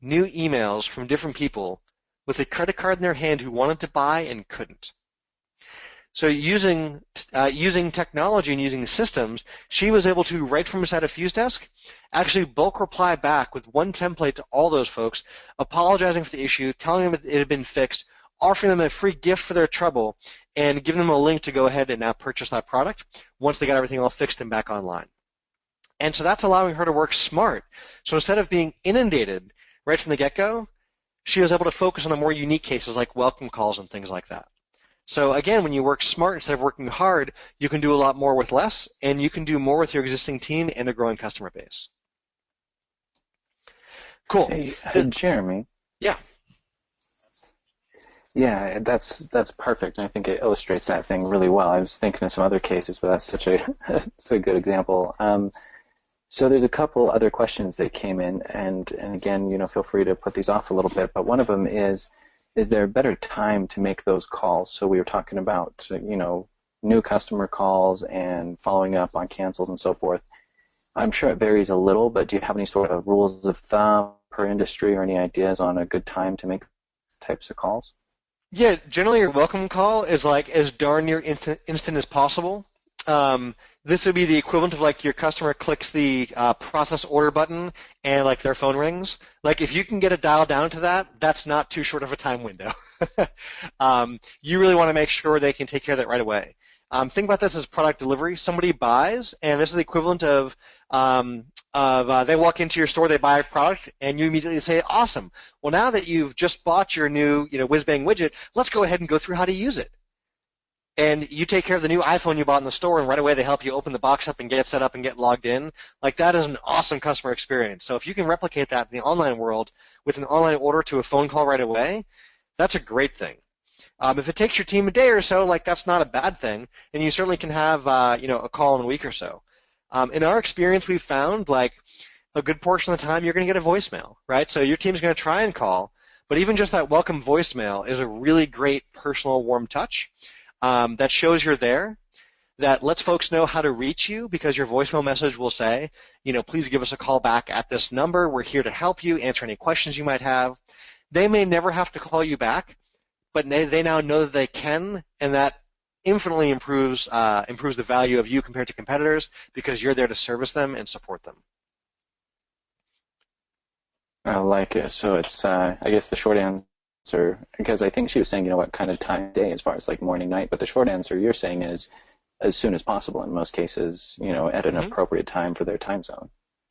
new emails from different people with a credit card in their hand who wanted to buy and couldn't. So using technology and using systems, she was able to, right from inside of FuseDesk, actually bulk reply back with one template to all those folks, apologizing for the issue, telling them it had been fixed, offering them a free gift for their trouble, and giving them a link to go ahead and now purchase that product once they got everything all fixed and back online. And so that's allowing her to work smart. So instead of being inundated right from the get-go, she was able to focus on the more unique cases like welcome calls and things like that. So again, when you work smart instead of working hard, you can do a lot more with less, and you can do more with your existing team and a growing customer base. Cool. Hey, Jeremy. Yeah. Yeah, that's perfect, and I think it illustrates that thing really well. I was thinking of some other cases, but that's such a good example. So there's a couple other questions that came in, and again, feel free to put these off a little bit. But one of them is there a better time to make those calls? So we were talking about, new customer calls and following up on cancels and so forth. I'm sure it varies a little, but do you have any sort of rules of thumb per industry or any ideas on a good time to make types of calls? Yeah, generally your welcome call is like as darn near instant as possible. This would be the equivalent of like your customer clicks the process order button and like their phone rings. Like if you can get it dialed down to that, that's not too short of a time window. You really want to make sure they can take care of that right away. Think about this as product delivery. Somebody buys, and this is the equivalent of they walk into your store, they buy a product, and you immediately say, awesome. Well, now that you've just bought your new whiz-bang widget, let's go ahead and go through how to use it. And you take care of the new iPhone you bought in the store, and right away they help you open the box up and get set up and get logged in. Like that is an awesome customer experience. So if you can replicate that in the online world with an online order to a phone call right away, that's a great thing. If it takes your team a day or so, like that's not a bad thing, and you certainly can have a call in a week or so. In our experience, we've found like a good portion of the time you're going to get a voicemail, right? So your team's going to try and call, but even just that welcome voicemail is a really great personal warm touch. That shows you're there, that lets folks know how to reach you because your voicemail message will say, please give us a call back at this number. We're here to help you, answer any questions you might have. They may never have to call you back, but they now know that they can, and that infinitely improves the value of you compared to competitors because you're there to service them and support them. I like it. So it's, I guess the short answer, because I think she was saying, what kind of time of day as far as like morning, night, but the short answer you're saying is as soon as possible in most cases, at an appropriate time for their time zone.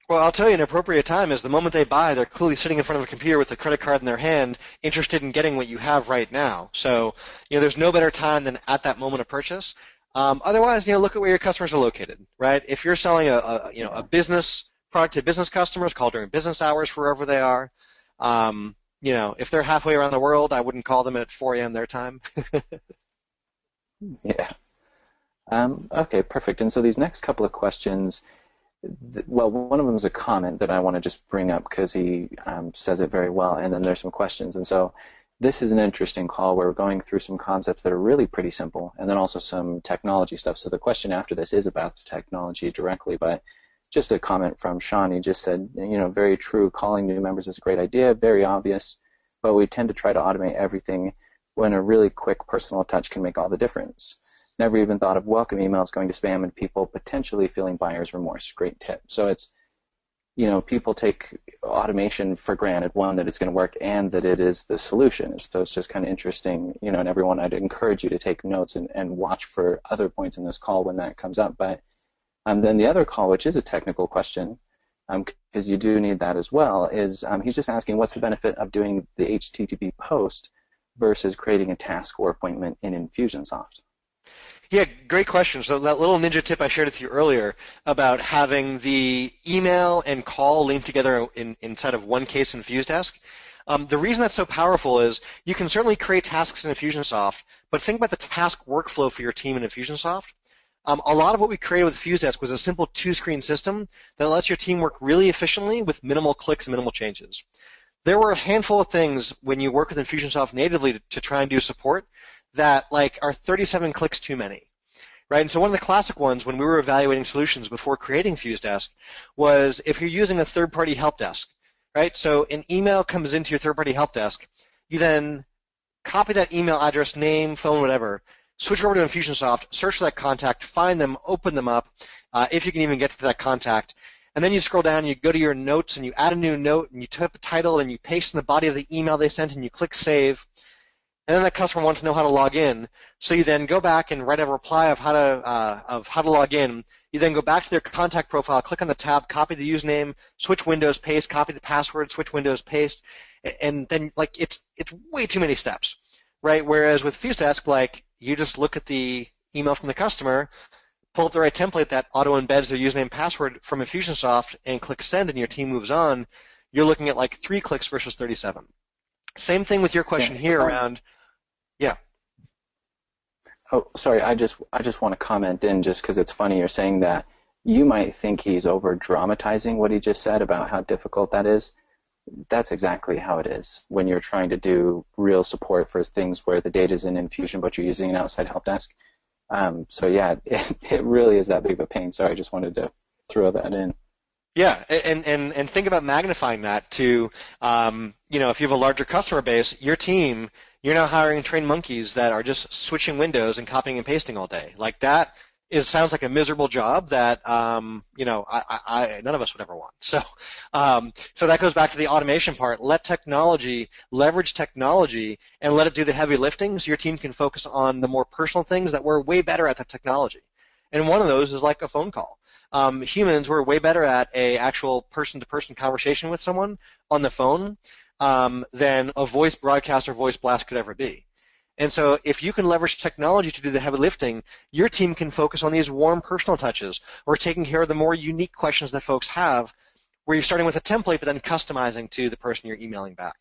Well, I'll tell you, an appropriate time is the moment they buy, they're clearly sitting in front of a computer with a credit card in their hand, interested in getting what you have right now. So, there's no better time than at that moment of purchase. Otherwise, look at where your customers are located, right? If you're selling a business product to business customers, call during business hours wherever they are. If they're halfway around the world, I wouldn't call them at 4 a.m. their time. Yeah. Okay, perfect. And so these next couple of questions, well, one of them is a comment that I want to just bring up because he says it very well, and then there's some questions. And so this is an interesting call where we're going through some concepts that are really pretty simple, and then also some technology stuff. So the question after this is about the technology directly, but just a comment from Sean. He just said, very true, calling new members is a great idea, very obvious, but we tend to try to automate everything when a really quick personal touch can make all the difference. Never even thought of welcome emails going to spam and people potentially feeling buyer's remorse. Great tip. So it's, people take automation for granted, one, that it's going to work and that it is the solution. So it's just kind of interesting, and everyone, I'd encourage you to take notes and watch for other points in this call when that comes up. But then the other call, which is a technical question, because you do need that as well, is he's just asking what's the benefit of doing the HTTP post versus creating a task or appointment in Infusionsoft? Yeah, great question. So that little ninja tip I shared with you earlier about having the email and call linked together inside of one case in FuseDesk, the reason that's so powerful is you can certainly create tasks in Infusionsoft, but think about the task workflow for your team in Infusionsoft. A lot of what we created with FuseDesk was a simple two-screen system that lets your team work really efficiently with minimal clicks and minimal changes. There were a handful of things when you work with Infusionsoft natively to try and do support that are 37 clicks too many, right? And so one of the classic ones when we were evaluating solutions before creating FuseDesk was if you're using a third-party help desk, right? So an email comes into your third-party help desk, you then copy that email address, name, phone, whatever, switch over to Infusionsoft, search for that contact, find them, open them up, if you can even get to that contact, and then you scroll down, you go to your notes, and you add a new note, and you type a title, and you paste in the body of the email they sent, and you click Save. And then that customer wants to know how to log in, so you then go back and write a reply of how to log in. You then go back to their contact profile, click on the tab, copy the username, switch windows, paste, copy the password, switch windows, paste, and then it's way too many steps, right? Whereas with FuseDesk, you just look at the email from the customer, pull up the right template that auto embeds their username and password from Infusionsoft, and click send, and your team moves on. You're looking at 3 clicks versus 37. Same thing with your question here around. Yeah. Oh, sorry. I just want to comment in just because it's funny you're saying that. You might think he's over dramatizing what he just said about how difficult that is. That's exactly how it is when you're trying to do real support for things where the data is in Infusion but you're using an outside help desk. So yeah, it really is that big of a pain. Sorry, I just wanted to throw that in. Yeah, and think about magnifying that to, if you have a larger customer base, your team, you're now hiring trained monkeys that are just switching windows and copying and pasting all day. That sounds like a miserable job that, none of us would ever want. So that goes back to the automation part. Leverage technology, and let it do the heavy lifting so your team can focus on the more personal things that we're way better at the technology. And one of those is like a phone call. Humans, we're way better at a actual person-to-person conversation with someone on the phone than a voice broadcast or voice blast could ever be. And so if you can leverage technology to do the heavy lifting, your team can focus on these warm personal touches or taking care of the more unique questions that folks have, where you're starting with a template but then customizing to the person you're emailing back.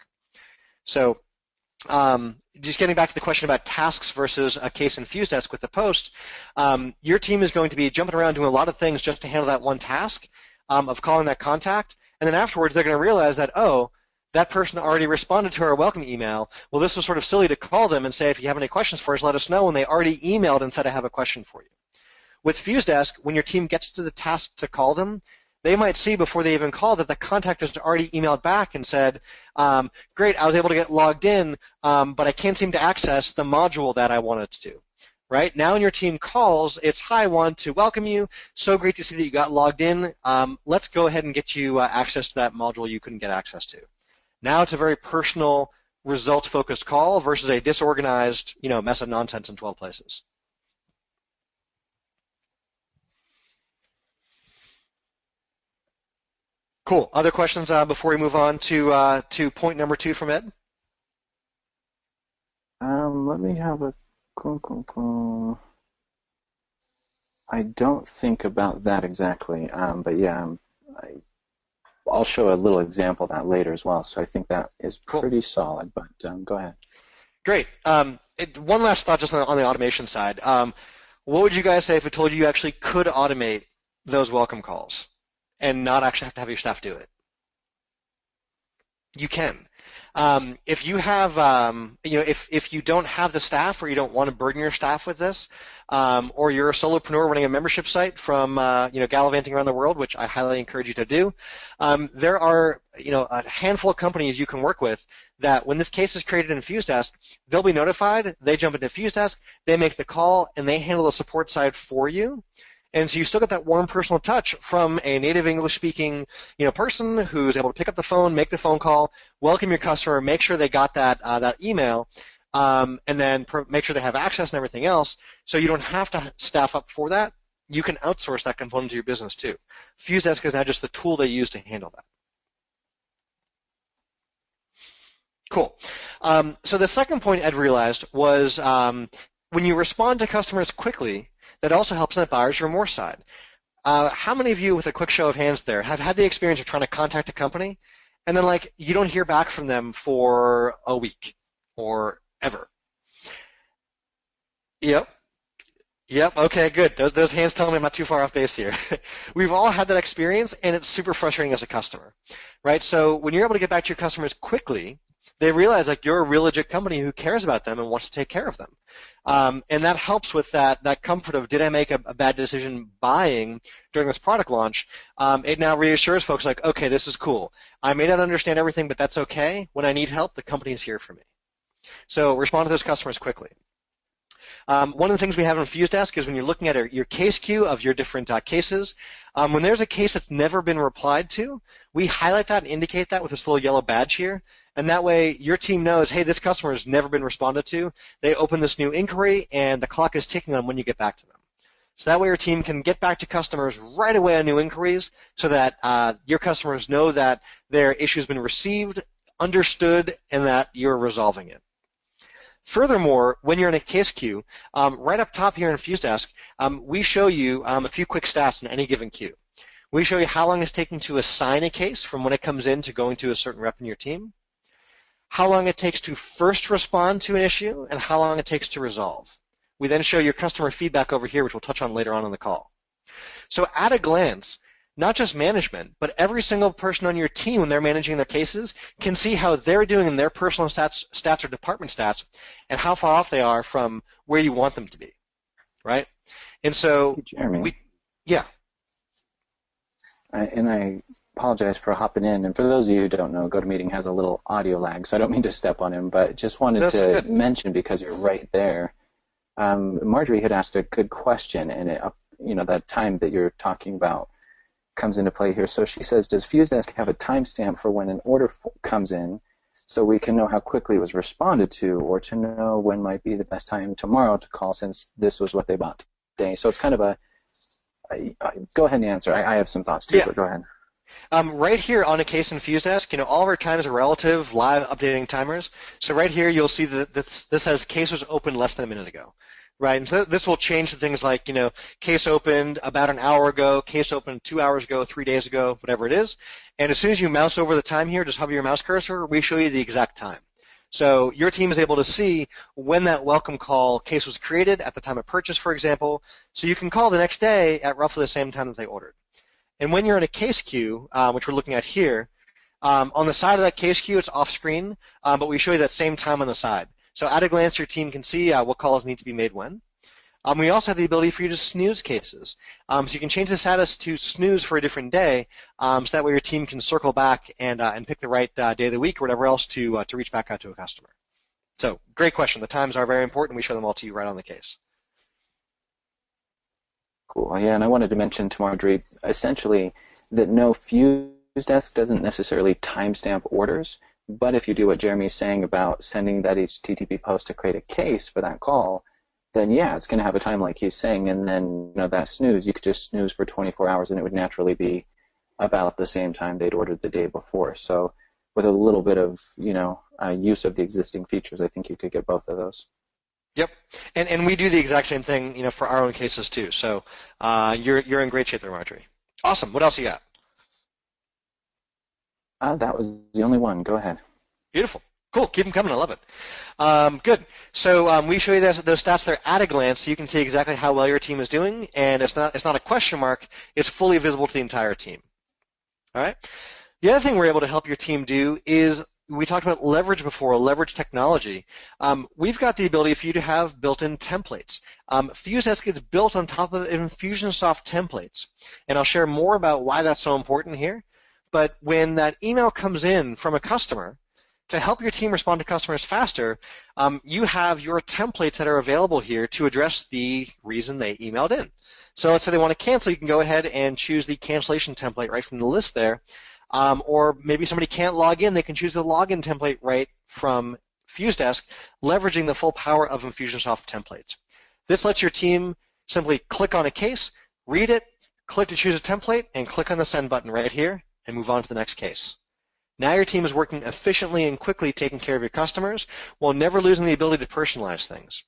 So just getting back to the question about tasks versus a case in FuseDesk with the post, your team is going to be jumping around doing a lot of things just to handle that one task of calling that contact, and then afterwards they're going to realize that, that person already responded to our welcome email. Well, this was sort of silly to call them and say, if you have any questions for us, let us know, when they already emailed and said, I have a question for you. With FuseDesk, when your team gets to the task to call them, they might see before they even call that the contact has already emailed back and said, great, I was able to get logged in, but I can't seem to access the module that I wanted to. right? Now when your team calls, it's, hi, I want to welcome you. So great to see that you got logged in. Let's go ahead and get you access to that module you couldn't get access to. Now it's a very personal, results-focused call versus a disorganized, mess of nonsense in 12 places. Cool. Other questions before we move on to point number 2 from Ed? Let me have a. I don't think about that exactly, but yeah, I'll show a little example of that later as well. So I think that is pretty solid. But go ahead. Great. One last thought just on the automation side. What would you guys say if I told you actually could automate those welcome calls and not actually have to have your staff do it? You can. If you have, if you don't have the staff or you don't want to burden your staff with this, or you're a solopreneur running a membership site from, gallivanting around the world, which I highly encourage you to do, there are, a handful of companies you can work with that when this case is created in FuseDesk, they'll be notified, they jump into FuseDesk, they make the call, and they handle the support side for you. And so you still get that warm personal touch from a native English-speaking, person who's able to pick up the phone, make the phone call, welcome your customer, make sure they got that email, and then make sure they have access and everything else. So you don't have to staff up for that. You can outsource that component to your business too. FuseDesk is now just the tool they use to handle that. Cool. So the second point Ed realized was when you respond to customers quickly, that also helps on the buyer's remorse side. How many of you, with a quick show of hands there, have had the experience of trying to contact a company and then, you don't hear back from them for a week or ever? Yep. Okay, good. Those hands tell me I'm not too far off base here. We've all had that experience, and it's super frustrating as a customer, right? So when you're able to get back to your customers quickly, they realize you're a real legit company who cares about them and wants to take care of them. And that helps with that comfort of, did I make a bad decision buying during this product launch? It now reassures folks okay, this is cool. I may not understand everything, but that's okay. When I need help, the company is here for me. So respond to those customers quickly. One of the things we have in FuseDesk is when you're looking at your case queue of your different cases, when there's a case that's never been replied to, we highlight that and indicate that with this little yellow badge here. And that way your team knows, hey, this customer has never been responded to. They open this new inquiry, and the clock is ticking on when you get back to them. So that way your team can get back to customers right away on new inquiries so that your customers know that their issue has been received, understood, and that you're resolving it. Furthermore, when you're in a case queue, right up top here in FuseDesk, we show you a few quick stats in any given queue. We show you how long it's taking to assign a case from when it comes in to going to a certain rep in your team, how long it takes to first respond to an issue, and how long it takes to resolve. We then show your customer feedback over here, which we'll touch on later on in the call. So at a glance, not just management, but every single person on your team when they're managing their cases can see how they're doing in their personal stats or department stats and how far off they are from where you want them to be, right? And so, hey, Jeremy. Yeah. And I apologize for hopping in. And for those of you who don't know, GoToMeeting has a little audio lag, so I don't mean to step on him, but just wanted to mention, because you're right there, Marjorie had asked a good question, and that time that you're talking about comes into play here. So she says, does FuseDesk have a timestamp for when an order comes in so we can know how quickly it was responded to, or to know when might be the best time tomorrow to call since this was what they bought today? So it's kind of go ahead and answer. I have some thoughts too, but go ahead. Right here on a case in FuseDesk, all of our times are relative live updating timers. So right here you'll see that this says case was opened less than a minute ago. Right, and so this will change to things like, case opened about an hour ago, case opened 2 hours ago, 3 days ago, whatever it is. And as soon as you mouse over the time here, just hover your mouse cursor, we show you the exact time. So your team is able to see when that welcome call case was created at the time of purchase, for example, so you can call the next day at roughly the same time that they ordered. And when you're in a case queue, which we're looking at here, on the side of that case queue, it's off screen, but we show you that same time on the side. So at a glance, your team can see what calls need to be made when. We also have the ability for you to snooze cases. So you can change the status to snooze for a different day, so that way your team can circle back and pick the right day of the week or whatever else to reach back out to a customer. So great question. The times are very important. We show them all to you right on the case. Cool. Yeah, and I wanted to mention to Marjorie, essentially, that no FuseDesk doesn't necessarily timestamp orders, but if you do what Jeremy's saying about sending that HTTP post to create a case for that call, then yeah, it's going to have a time like he's saying, and then that snooze, you could just snooze for 24 hours, and it would naturally be about the same time they'd ordered the day before. So with a little bit of use of the existing features, I think you could get both of those. Yep, and we do the exact same thing, for our own cases too. So you're in great shape there, Marjorie. Awesome. What else you got? That was the only one. Go ahead. Beautiful. Cool. Keep them coming. I love it. Good. So we show you those stats there at a glance, so you can see exactly how well your team is doing, and it's not a question mark. It's fully visible to the entire team. All right. The other thing we're able to help your team do is, we talked about leverage before, leverage technology. We've got the ability for you to have built-in templates. FuseDesk is built on top of Infusionsoft templates, and I'll share more about why that's so important here. But when that email comes in from a customer, to help your team respond to customers faster, you have your templates that are available here to address the reason they emailed in. So let's say they want to cancel, you can go ahead and choose the cancellation template right from the list there. Or maybe somebody can't log in, they can choose the login template right from FuseDesk, leveraging the full power of Infusionsoft templates. This lets your team simply click on a case, read it, click to choose a template, and click on the send button right here, and move on to the next case. Now your team is working efficiently and quickly taking care of your customers while never losing the ability to personalize things.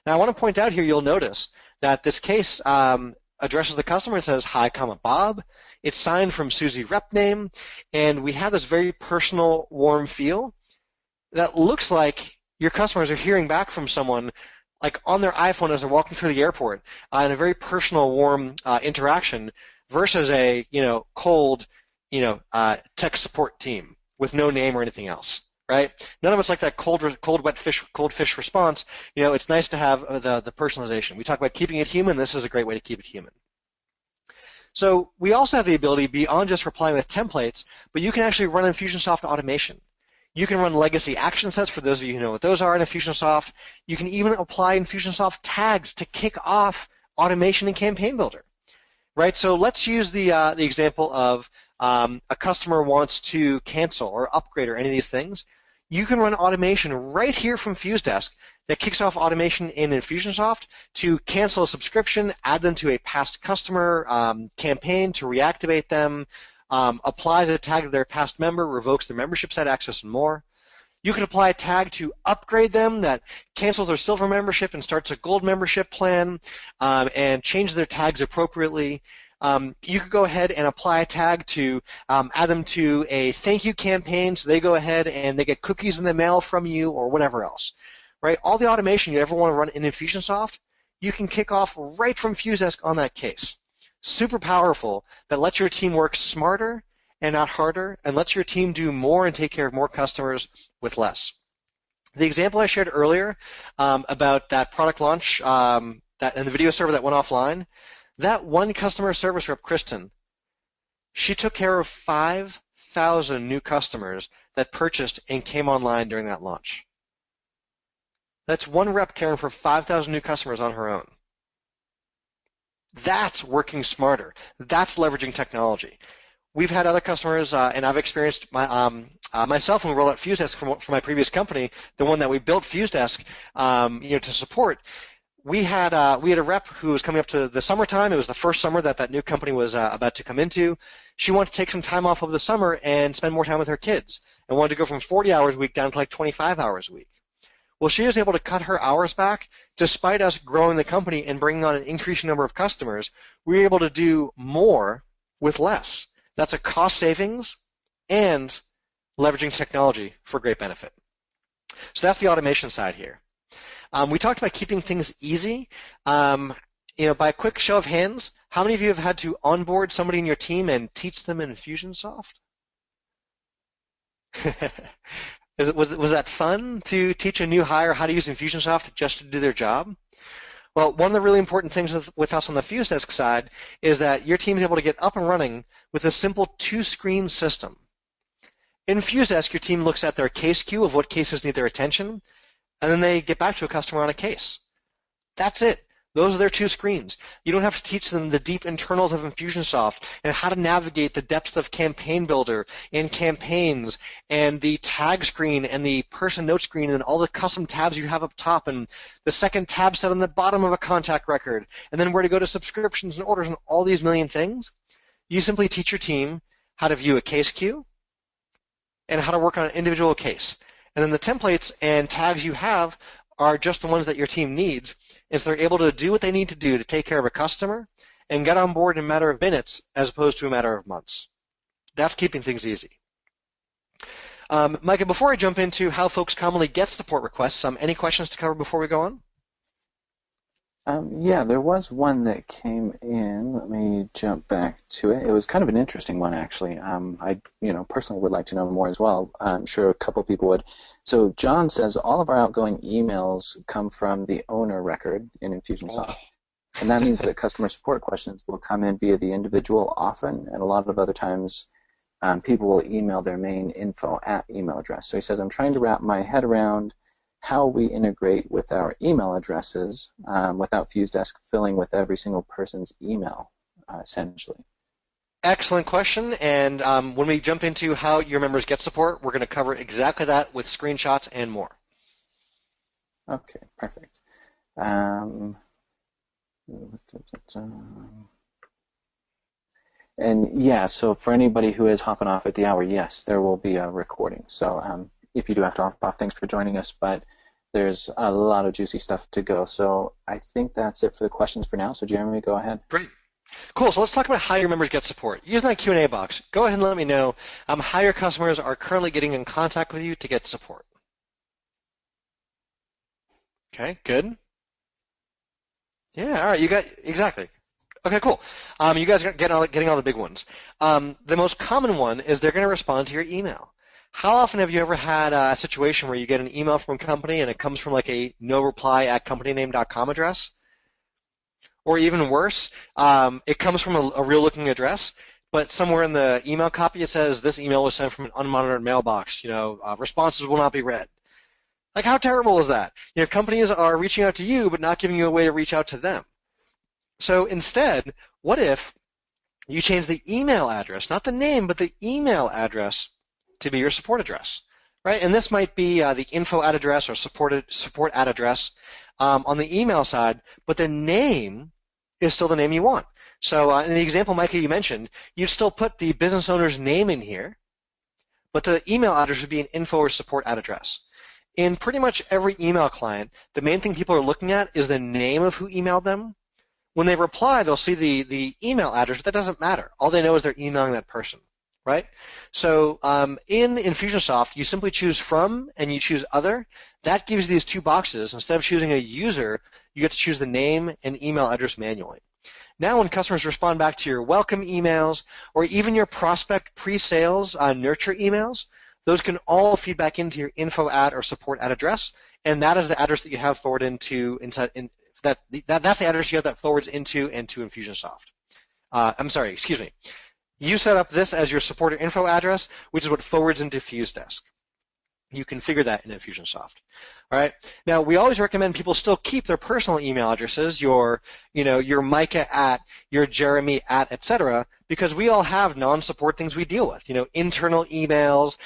Now I want to point out here, you'll notice that this case addresses the customer and says, "Hi, Bob." It's signed from Susie rep name, and we have this very personal, warm feel that looks like your customers are hearing back from someone like on their iPhone as they're walking through the airport in a very personal, warm interaction versus a cold tech support team with no name or anything else. Right? None of it's like that cold fish response. It's nice to have the personalization. We talk about keeping it human. This is a great way to keep it human. So we also have the ability beyond just replying with templates, but you can actually run Infusionsoft automation. You can run legacy action sets for those of you who know what those are in Infusionsoft. You can even apply Infusionsoft tags to kick off automation in Campaign Builder. Right? So let's use the example of a customer wants to cancel or upgrade or any of these things. You can run automation right here from FuseDesk that kicks off automation in Infusionsoft to cancel a subscription, add them to a past customer campaign to reactivate them, applies a tag to their past member, revokes their membership site access, and more. You can apply a tag to upgrade them that cancels their silver membership and starts a gold membership plan and change their tags appropriately. You could go ahead and apply a tag to add them to a thank you campaign, so they go ahead and they get cookies in the mail from you or whatever else. Right? All the automation you ever want to run in Infusionsoft, you can kick off right from FuseDesk on that case. Super powerful, that lets your team work smarter and not harder, and lets your team do more and take care of more customers with less. The example I shared earlier about that product launch and the video server that went offline, that one customer service rep, Kristen, she took care of 5,000 new customers that purchased and came online during that launch. That's one rep caring for 5,000 new customers on her own. That's working smarter. That's leveraging technology. We've had other customers, and I've experienced myself when we rolled out FuseDesk for my previous company, the one that we built FuseDesk, to support. We had a rep who was coming up to the summertime. It was the first summer that new company was about to come into. She wanted to take some time off over the summer and spend more time with her kids, and wanted to go from 40 hours a week down to like 25 hours a week. Well, she was able to cut her hours back despite us growing the company and bringing on an increasing number of customers. We were able to do more with less. That's a cost savings and leveraging technology for great benefit. So that's the automation side here. We talked about keeping things easy. By a quick show of hands, how many of you have had to onboard somebody in your team and teach them in Infusionsoft? Was that fun to teach a new hire how to use Infusionsoft just to do their job? Well, one of the really important things with us on the FuseDesk side is that your team is able to get up and running with a simple two-screen system. In FuseDesk, your team looks at their case queue of what cases need their attention, and then they get back to a customer on a case. That's it. Those are their two screens. You don't have to teach them the deep internals of Infusionsoft and how to navigate the depths of Campaign Builder and campaigns and the tag screen and the person note screen and all the custom tabs you have up top and the second tab set on the bottom of a contact record and then where to go to subscriptions and orders and all these million things. You simply teach your team how to view a case queue and how to work on an individual case. And then the templates and tags you have are just the ones that your team needs. If they're able to do what they need to do to take care of a customer and get on board in a matter of minutes as opposed to a matter of months. That's keeping things easy. Micah, before I jump into how folks commonly get support requests, any questions to cover before we go on? Yeah, there was one that came in. Let me jump back to it. It was kind of an interesting one, actually. I, personally would like to know more as well. I'm sure a couple people would. So John says all of our outgoing emails come from the owner record in Infusionsoft. And that means that customer support questions will come in via the individual often, and a lot of other times people will email their main info at email address. So he says, I'm trying to wrap my head around how we integrate with our email addresses without FuseDesk filling with every single person's email, essentially. Excellent question, and when we jump into how your members get support, we're going to cover exactly that with screenshots and more. Okay, perfect. And yeah, so for anybody who is hopping off at the hour, yes, there will be a recording. So if you do have to hop off, thanks for joining us, but there's a lot of juicy stuff to go. So I think that's it for the questions for now. So Jeremy, go ahead. Great. Cool. So let's talk about how your members get support. Using that Q&A box, go ahead and let me know how your customers are currently getting in contact with you to get support. Okay, good. Yeah, all right, you got, exactly. Okay, cool. You guys are getting all the big ones. The most common one is they're going to respond to your email. How often have you ever had a situation where you get an email from a company and it comes from like a no-reply@companyname.com address? Or even worse, it comes from a real-looking address, but somewhere in the email copy it says this email was sent from an unmonitored mailbox. Responses will not be read. Like, how terrible is that? Companies are reaching out to you but not giving you a way to reach out to them. So instead, what if you change the email address, not the name, but the email address to be your support address, right? And this might be the info at address or support at address on the email side, but the name is still the name you want. So in the example, Micah, you mentioned, you'd still put the business owner's name in here, but the email address would be an info or support at address. In pretty much every email client, the main thing people are looking at is the name of who emailed them. When they reply, they'll see the email address, but that doesn't matter. All they know is they're emailing that person, right? So in Infusionsoft, you simply choose from and you choose other. That gives you these two boxes. Instead of choosing a user, you get to choose the name and email address manually. Now when customers respond back to your welcome emails or even your prospect pre-sales nurture emails, those can all feed back into your info at or support at address, and that is the address that you have forward that's the address you have that forwards into Infusionsoft. You set up this as your support or info address, which is what forwards into FuseDesk. You configure that in Infusionsoft. All right. Now, we always recommend people still keep their personal email addresses, your Micah at, your Jeremy at, etc., because we all have non-support things we deal with. Internal emails,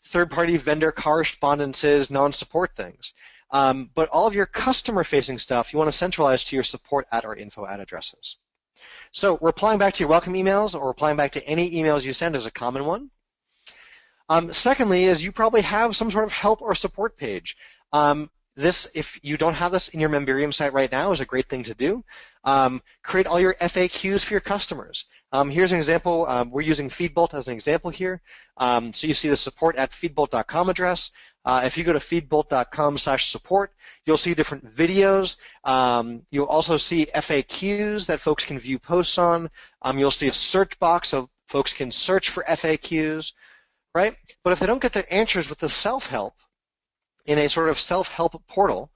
third-party vendor correspondences, non-support things. But all of your customer-facing stuff, you want to centralize to your support at or info at addresses. So replying back to your welcome emails or replying back to any emails you send is a common one. Secondly is you probably have some sort of help or support page. This, if you don't have this in your Memberium site right now, is a great thing to do. Create all your FAQs for your customers. Here's an example. We're using FeedBolt as an example here. So you see the support at feedbolt.com address. If you go to feedbolt.com/support, you'll see different videos. You'll also see FAQs that folks can view posts on. You'll see a search box so folks can search for FAQs, right? But if they don't get their answers with the self-help in a sort of self-help portal,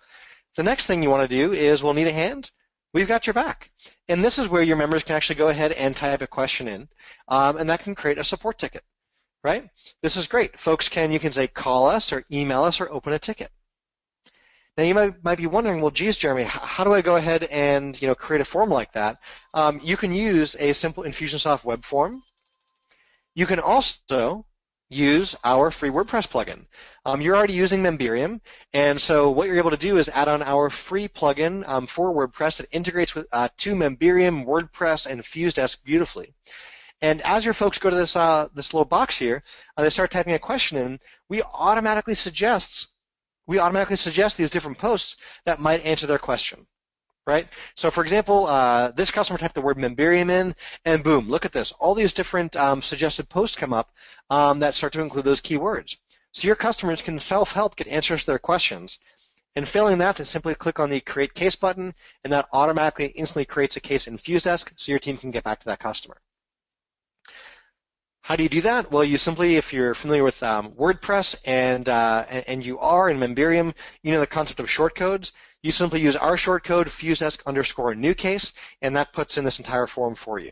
the next thing you want to do is, we'll need a hand. We've got your back. And this is where your members can actually go ahead and type a question in, and that can create a support ticket. Right? This is great. You can say call us or email us or open a ticket. Now you might be wondering, well, geez, Jeremy, how do I go ahead and create a form like that? You can use a simple Infusionsoft web form. You can also use our free WordPress plugin. You're already using Memberium, and so what you're able to do is add on our free plugin for WordPress that integrates with to Memberium, WordPress, and FuseDesk beautifully. And as your folks go to this little box here, they start typing a question in, we automatically suggest these different posts that might answer their question, right? So for example, this customer typed the word Memberium in, and boom, look at this. All these different suggested posts come up that start to include those keywords. So your customers can self-help get answers to their questions. And failing that, they simply click on the Create Case button, and that automatically instantly creates a case in FuseDesk so your team can get back to that customer. How do you do that? Well, you simply, if you're familiar with WordPress and you are in Memberium, you know the concept of shortcodes. You simply use our shortcode, FuseDesk_new_case, and that puts in this entire form for you.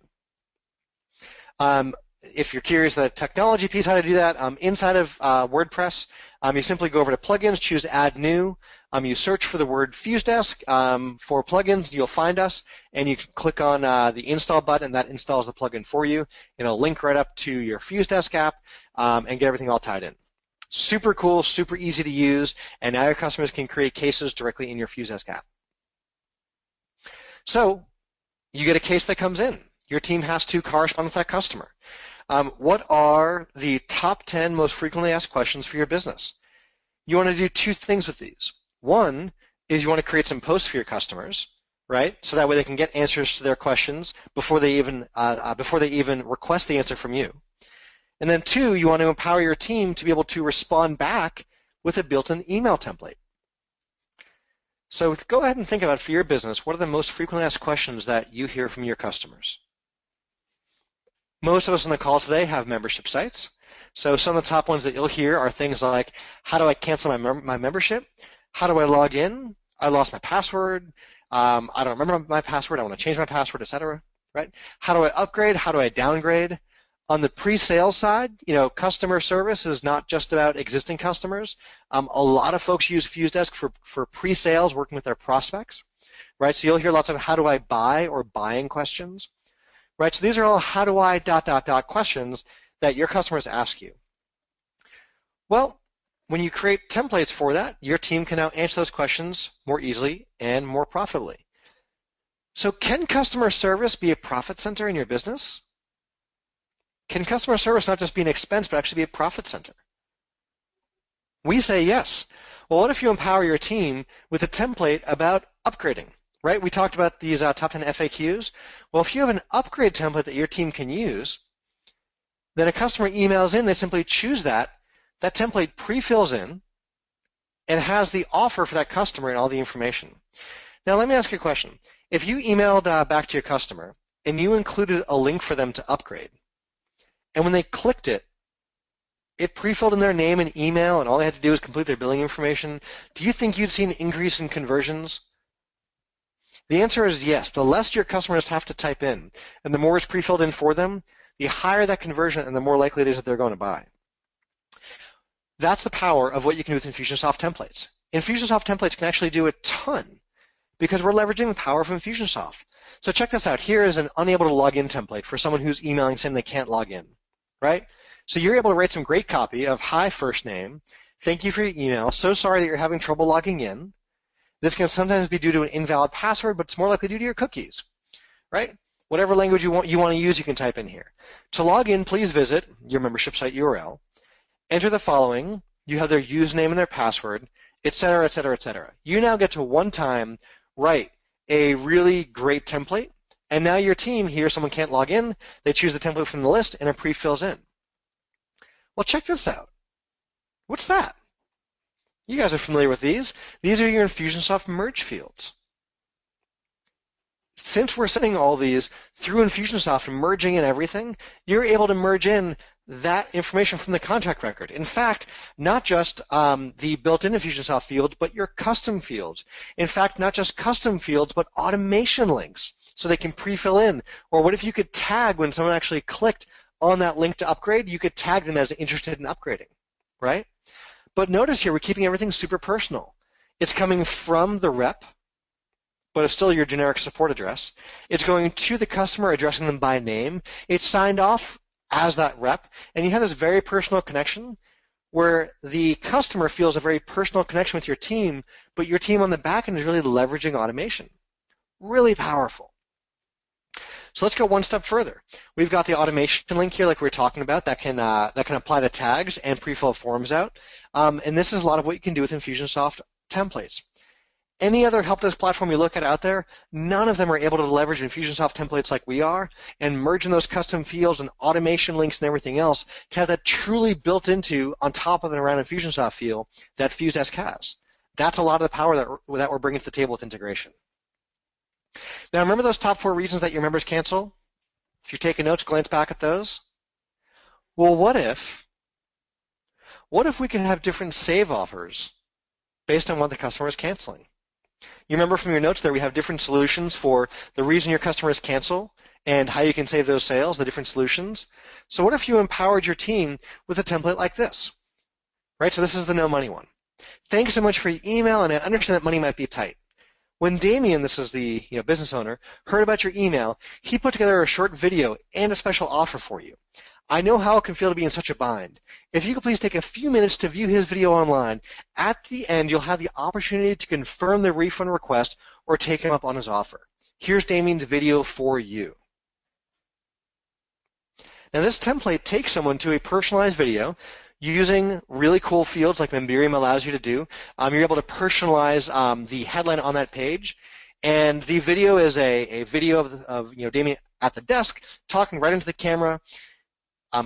If you're curious the technology piece, how to do that, inside of WordPress, you simply go over to Plugins, choose Add New. You search for the word FuseDesk for plugins. You'll find us, and you can click on the Install button, and that installs the plugin for you. It'll link right up to your FuseDesk app and get everything all tied in. Super cool, super easy to use, and now your customers can create cases directly in your FuseDesk app. So you get a case that comes in. Your team has to correspond with that customer. What are the top 10 most frequently asked questions for your business? You want to do two things with these. One is you want to create some posts for your customers, right? So that way they can get answers to their questions before they even request the answer from you. And then two, you want to empower your team to be able to respond back with a built-in email template. So go ahead and think about, for your business, what are the most frequently asked questions that you hear from your customers? Most of us on the call today have membership sites. So some of the top ones that you'll hear are things like, how do I cancel my membership? How do I log in? I lost my password. I don't remember my password. I want to change my password, etc. Right? How do I upgrade? How do I downgrade? On the pre-sales side, customer service is not just about existing customers. A lot of folks use FuseDesk for pre-sales, working with their prospects, right? So you'll hear lots of how do I buy or buying questions, right? So these are all how do I ... questions that your customers ask you. Well, when you create templates for that, your team can now answer those questions more easily and more profitably. So can customer service be a profit center in your business? Can customer service not just be an expense, but actually be a profit center? We say yes. Well, what if you empower your team with a template about upgrading, right? We talked about these top 10 FAQs. Well, if you have an upgrade template that your team can use, then a customer emails in, they simply choose that template pre-fills in, and has the offer for that customer and all the information. Now, let me ask you a question. If you emailed back to your customer and you included a link for them to upgrade, and when they clicked it, it pre-filled in their name and email, and all they had to do was complete their billing information, do you think you'd see an increase in conversions? The answer is yes. The less your customers have to type in, and the more it's pre-filled in for them, the higher that conversion and the more likely it is that they're going to buy. That's the power of what you can do with Infusionsoft templates. Infusionsoft templates can actually do a ton because we're leveraging the power of Infusionsoft. So check this out. Here is an unable to log in template for someone who's emailing saying they can't log in, right? So you're able to write some great copy of, hi, first name, thank you for your email, so sorry that you're having trouble logging in. This can sometimes be due to an invalid password, but it's more likely due to your cookies, right? Whatever language you want to use, you can type in here. To log in, please visit your membership site URL. Enter the following. You have their username and their password, etc., etc., etc. You now get to one time write a really great template, and now your team here, someone can't log in, they choose the template from the list, and it pre-fills in. Well, check this out. What's that? You guys are familiar with these. These are your Infusionsoft merge fields. Since we're sending all these through Infusionsoft and merging in everything, you're able to merge in that information from the contract record. In fact, not just the built-in Infusionsoft fields, but your custom fields. In fact, not just custom fields, but automation links, so they can pre-fill in. Or what if you could tag when someone actually clicked on that link to upgrade, you could tag them as interested in upgrading, right? But notice here, we're keeping everything super personal. It's coming from the rep, but it's still your generic support address. It's going to the customer, addressing them by name. It's signed off as that rep, and you have this very personal connection where the customer feels a very personal connection with your team, but your team on the back end is really leveraging automation. Really powerful. So let's go one step further. We've got the automation link here, like we were talking about, that can apply the tags and pre-fill forms out. And this is a lot of what you can do with Infusionsoft templates. Any other help desk platform you look at out there, none of them are able to leverage Infusionsoft templates like we are and merge in those custom fields and automation links and everything else to have that truly built into, on top of and around Infusionsoft feel that FuseDesk has. That's a lot of the power that we're bringing to the table with integration. Now, remember those top 4 reasons that your members cancel? If you're taking notes, glance back at those. Well, what if we can have different save offers based on what the customer is canceling? You remember from your notes there we have different solutions for the reason your customers cancel and how you can save those sales, the different solutions. So what if you empowered your team with a template like this? Right, so this is the no money one. Thanks so much for your email, and I understand that money might be tight. When Damien, this is the business owner, heard about your email, he put together a short video and a special offer for you. I know how it can feel to be in such a bind. If you could please take a few minutes to view his video online, at the end you'll have the opportunity to confirm the refund request or take him up on his offer. Here's Damien's video for you. Now this template takes someone to a personalized video using really cool fields like Memberium allows you to do. You're able to personalize the headline on that page, and the video is a video of Damien at the desk talking right into the camera,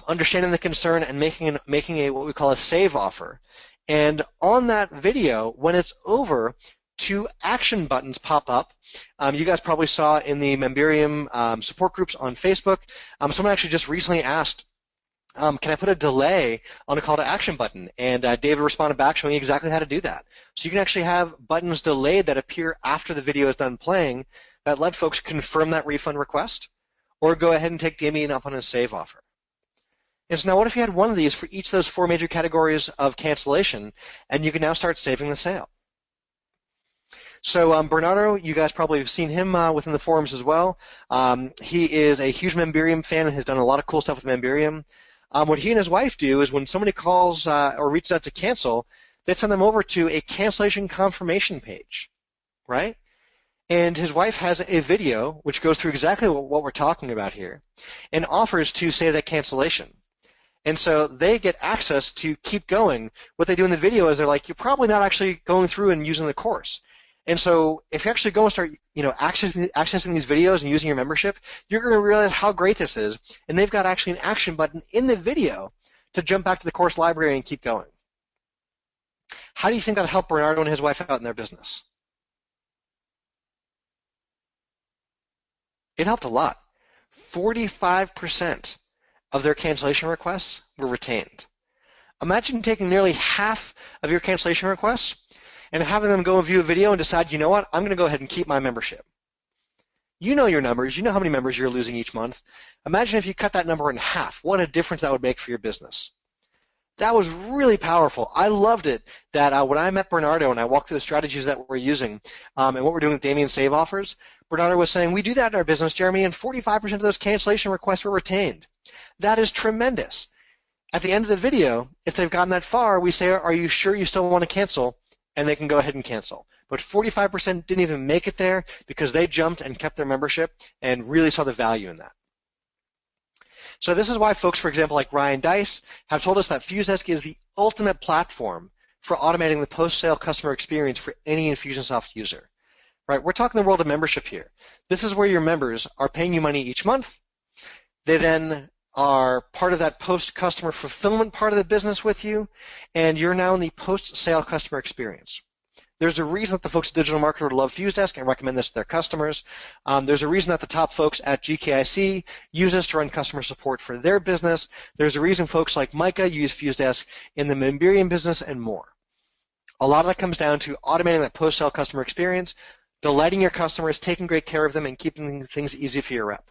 understanding the concern and making a what we call a save offer. And on that video, when it's over, 2 action buttons pop up. You guys probably saw in the Memberium support groups on Facebook. Someone actually just recently asked, can I put a delay on a call to action button? And David responded back showing you exactly how to do that. So you can actually have buttons delayed that appear after the video is done playing that let folks confirm that refund request or go ahead and take Damien up on his save offer. And so now what if you had one of these for each of those 4 major categories of cancellation, and you can now start saving the sale? So Bernardo, you guys probably have seen him within the forums as well. He is a huge Memberium fan and has done a lot of cool stuff with Memberium. What he and his wife do is when somebody calls or reaches out to cancel, they send them over to a cancellation confirmation page, right? And his wife has a video which goes through exactly what we're talking about here and offers to save that cancellation. And so they get access to keep going. What they do in the video is they're like, you're probably not actually going through and using the course. And so if you actually go and start accessing these videos and using your membership, you're going to realize how great this is. And they've got actually an action button in the video to jump back to the course library and keep going. How do you think that helped Bernardo and his wife out in their business? It helped a lot. 45% of their cancellation requests were retained. Imagine taking nearly half of your cancellation requests and having them go and view a video and decide, you know what, I'm going to go ahead and keep my membership. You know your numbers. You know how many members you're losing each month. Imagine if you cut that number in half. What a difference that would make for your business. That was really powerful. I loved it that when I met Bernardo and I walked through the strategies that we're using and what we're doing with Damien Save Offers, Bernardo was saying, we do that in our business, Jeremy, and 45% of those cancellation requests were retained. That is tremendous. At the end of the video, if they've gotten that far, we say, are you sure you still want to cancel? And they can go ahead and cancel. But 45% didn't even make it there because they jumped and kept their membership and really saw the value in that. So this is why folks, for example, like Ryan Dice, have told us that FuseDesk is the ultimate platform for automating the post-sale customer experience for any Infusionsoft user. Right? We're talking the world of membership here. This is where your members are paying you money each month. They then are part of that post-customer fulfillment part of the business with you, and you're now in the post-sale customer experience. There's a reason that the folks at Digital Marketer love FuseDesk and recommend this to their customers. There's a reason that the top folks at GKIC use this to run customer support for their business. There's a reason folks like Micah use FuseDesk in the Memberium business and more. A lot of that comes down to automating that post-sale customer experience, delighting your customers, taking great care of them, and keeping things easy for your rep.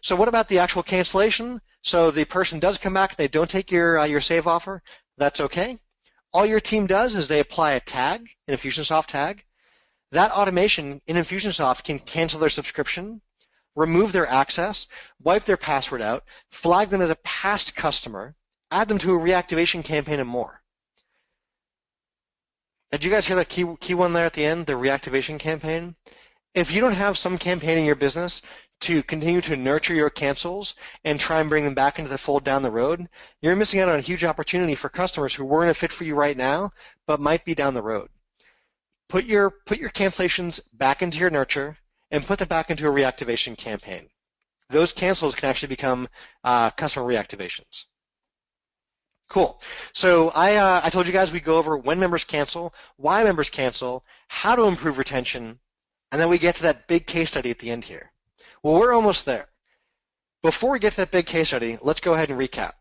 So what about the actual cancellation? So the person does come back, they don't take your save offer. That's okay. All your team does is they apply a tag, an Infusionsoft tag. That automation in Infusionsoft can cancel their subscription, remove their access, wipe their password out, flag them as a past customer, add them to a reactivation campaign, and more. Did you guys hear that key one there at the end, the reactivation campaign? If you don't have some campaign in your business to continue to nurture your cancels and try and bring them back into the fold down the road, you're missing out on a huge opportunity for customers who weren't a fit for you right now, but might be down the road. Put your cancellations back into your nurture and put them back into a reactivation campaign. Those cancels can actually become customer reactivations. Cool. So I told you guys we'd go over when members cancel, why members cancel, how to improve retention, and then we get to that big case study at the end here. Well, we're almost there. Before we get to that big case study, let's go ahead and recap.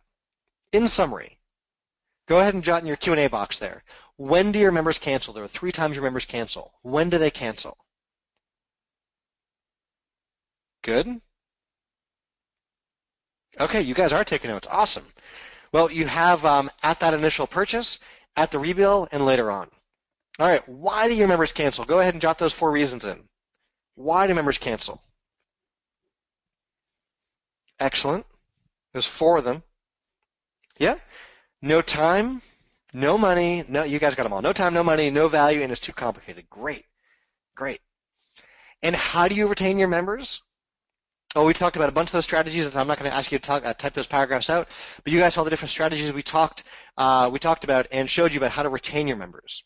In summary, go ahead and jot in your Q&A box there. When do your members cancel? There are 3 times your members cancel. When do they cancel? Good. Okay, you guys are taking notes. Awesome. Well, you have at that initial purchase, at the rebill, and later on. All right, why do your members cancel? Go ahead and jot those 4 reasons in. Why do members cancel? Excellent. There's 4 of them. Yeah. No time, no money. No, you guys got them all. No time, no money, no value, and it's too complicated. Great. Great. And how do you retain your members? Oh, we talked about a bunch of those strategies, and I'm not going to ask you to type those paragraphs out, but you guys saw the different strategies we talked about and showed you about how to retain your members.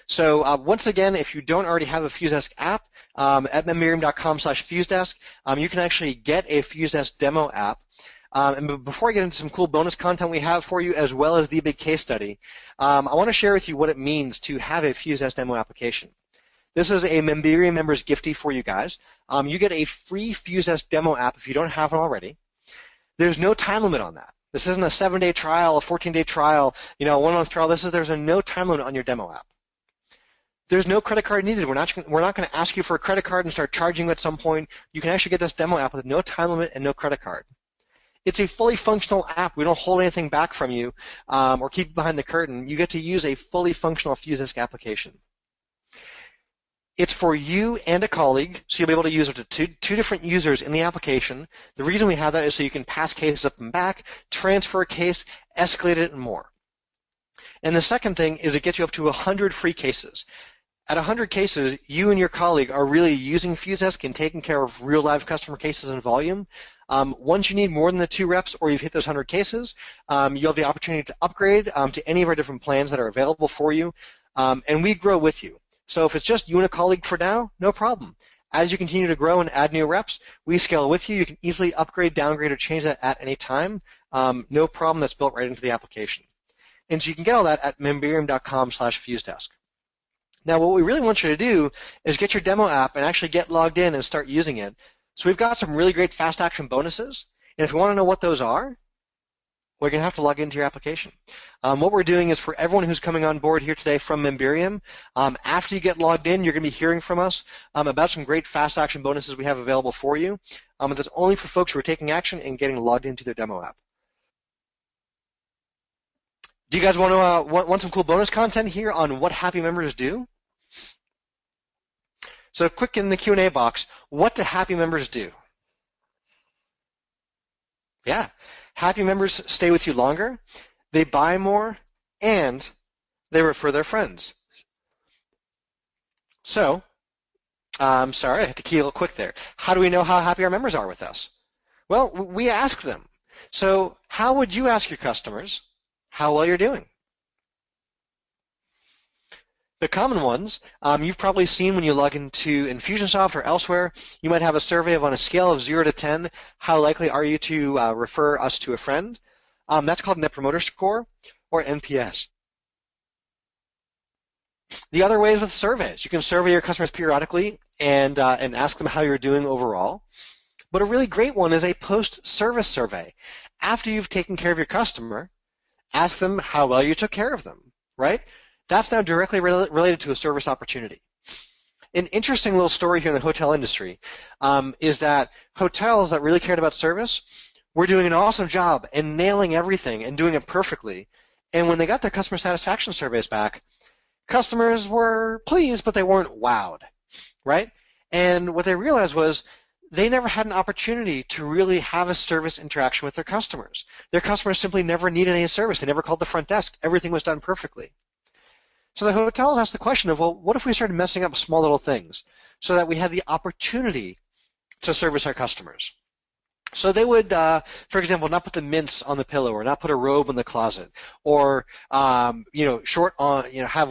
So once again, if you don't already have a FuseDesk app, at memberium.com/FuseDesk, you can actually get a FuseDesk demo app. And before I get into some cool bonus content we have for you, as well as the big case study, I want to share with you what it means to have a FuseDesk demo application. This is a Memberium members gifty for you guys. You get a free FuseDesk demo app if you don't have one already. There's no time limit on that. This isn't a 7-day trial, a 14-day trial, a 1-month trial. There's a no time limit on your demo app. There's no credit card needed. We're not going to ask you for a credit card and start charging you at some point. You can actually get this demo app with no time limit and no credit card. It's a fully functional app. We don't hold anything back from you or keep you behind the curtain. You get to use a fully functional FuseDesk application. It's for you and a colleague, so you'll be able to use up to two different users in the application. The reason we have that is so you can pass cases up and back, transfer a case, escalate it, and more. And the second thing is it gets you up to 100 free cases. At 100 cases, you and your colleague are really using FuseDesk and taking care of real live customer cases in volume. Once you need more than the 2 reps or you've hit those 100 cases, you'll have the opportunity to upgrade to any of our different plans that are available for you, and we grow with you. So if it's just you and a colleague for now, no problem. As you continue to grow and add new reps, we scale with you. You can easily upgrade, downgrade, or change that at any time. No problem. That's built right into the application. And so you can get all that at memberium.com/FuseDesk. Now, what we really want you to do is get your demo app and actually get logged in and start using it. So we've got some really great fast action bonuses. And if you want to know what those are, we're going to have to log into your application. What we're doing is for everyone who's coming on board here today from Memberium, after you get logged in, you're going to be hearing from us about some great fast action bonuses we have available for you. And that's only for folks who are taking action and getting logged into their demo app. Do you guys want some cool bonus content here on what happy members do? So quick in the Q&A box, what do happy members do? Yeah. Happy members stay with you longer, they buy more, and they refer their friends. So, I'm sorry, I had to key a little quick there. How do we know how happy our members are with us? Well, we ask them. So, how would you ask your customers how well you're doing? The common ones, you've probably seen when you log into Infusionsoft or elsewhere, you might have a survey of on a scale of 0 to 10, how likely are you to refer us to a friend? That's called Net Promoter Score, or NPS. The other way is with surveys. You can survey your customers periodically and ask them how you're doing overall. But a really great one is a post-service survey. After you've taken care of your customer, ask them how well you took care of them, right? That's now directly related to a service opportunity. An interesting little story here in the hotel industry is that hotels that really cared about service were doing an awesome job and nailing everything and doing it perfectly. And when they got their customer satisfaction surveys back, customers were pleased, but they weren't wowed, right? And what they realized was they never had an opportunity to really have a service interaction with their customers. Their customers simply never needed any service. They never called the front desk. Everything was done perfectly. So the hotels asked the question of, well, what if we started messing up small little things so that we had the opportunity to service our customers? So they would, for example, not put the mints on the pillow, or not put a robe in the closet, or have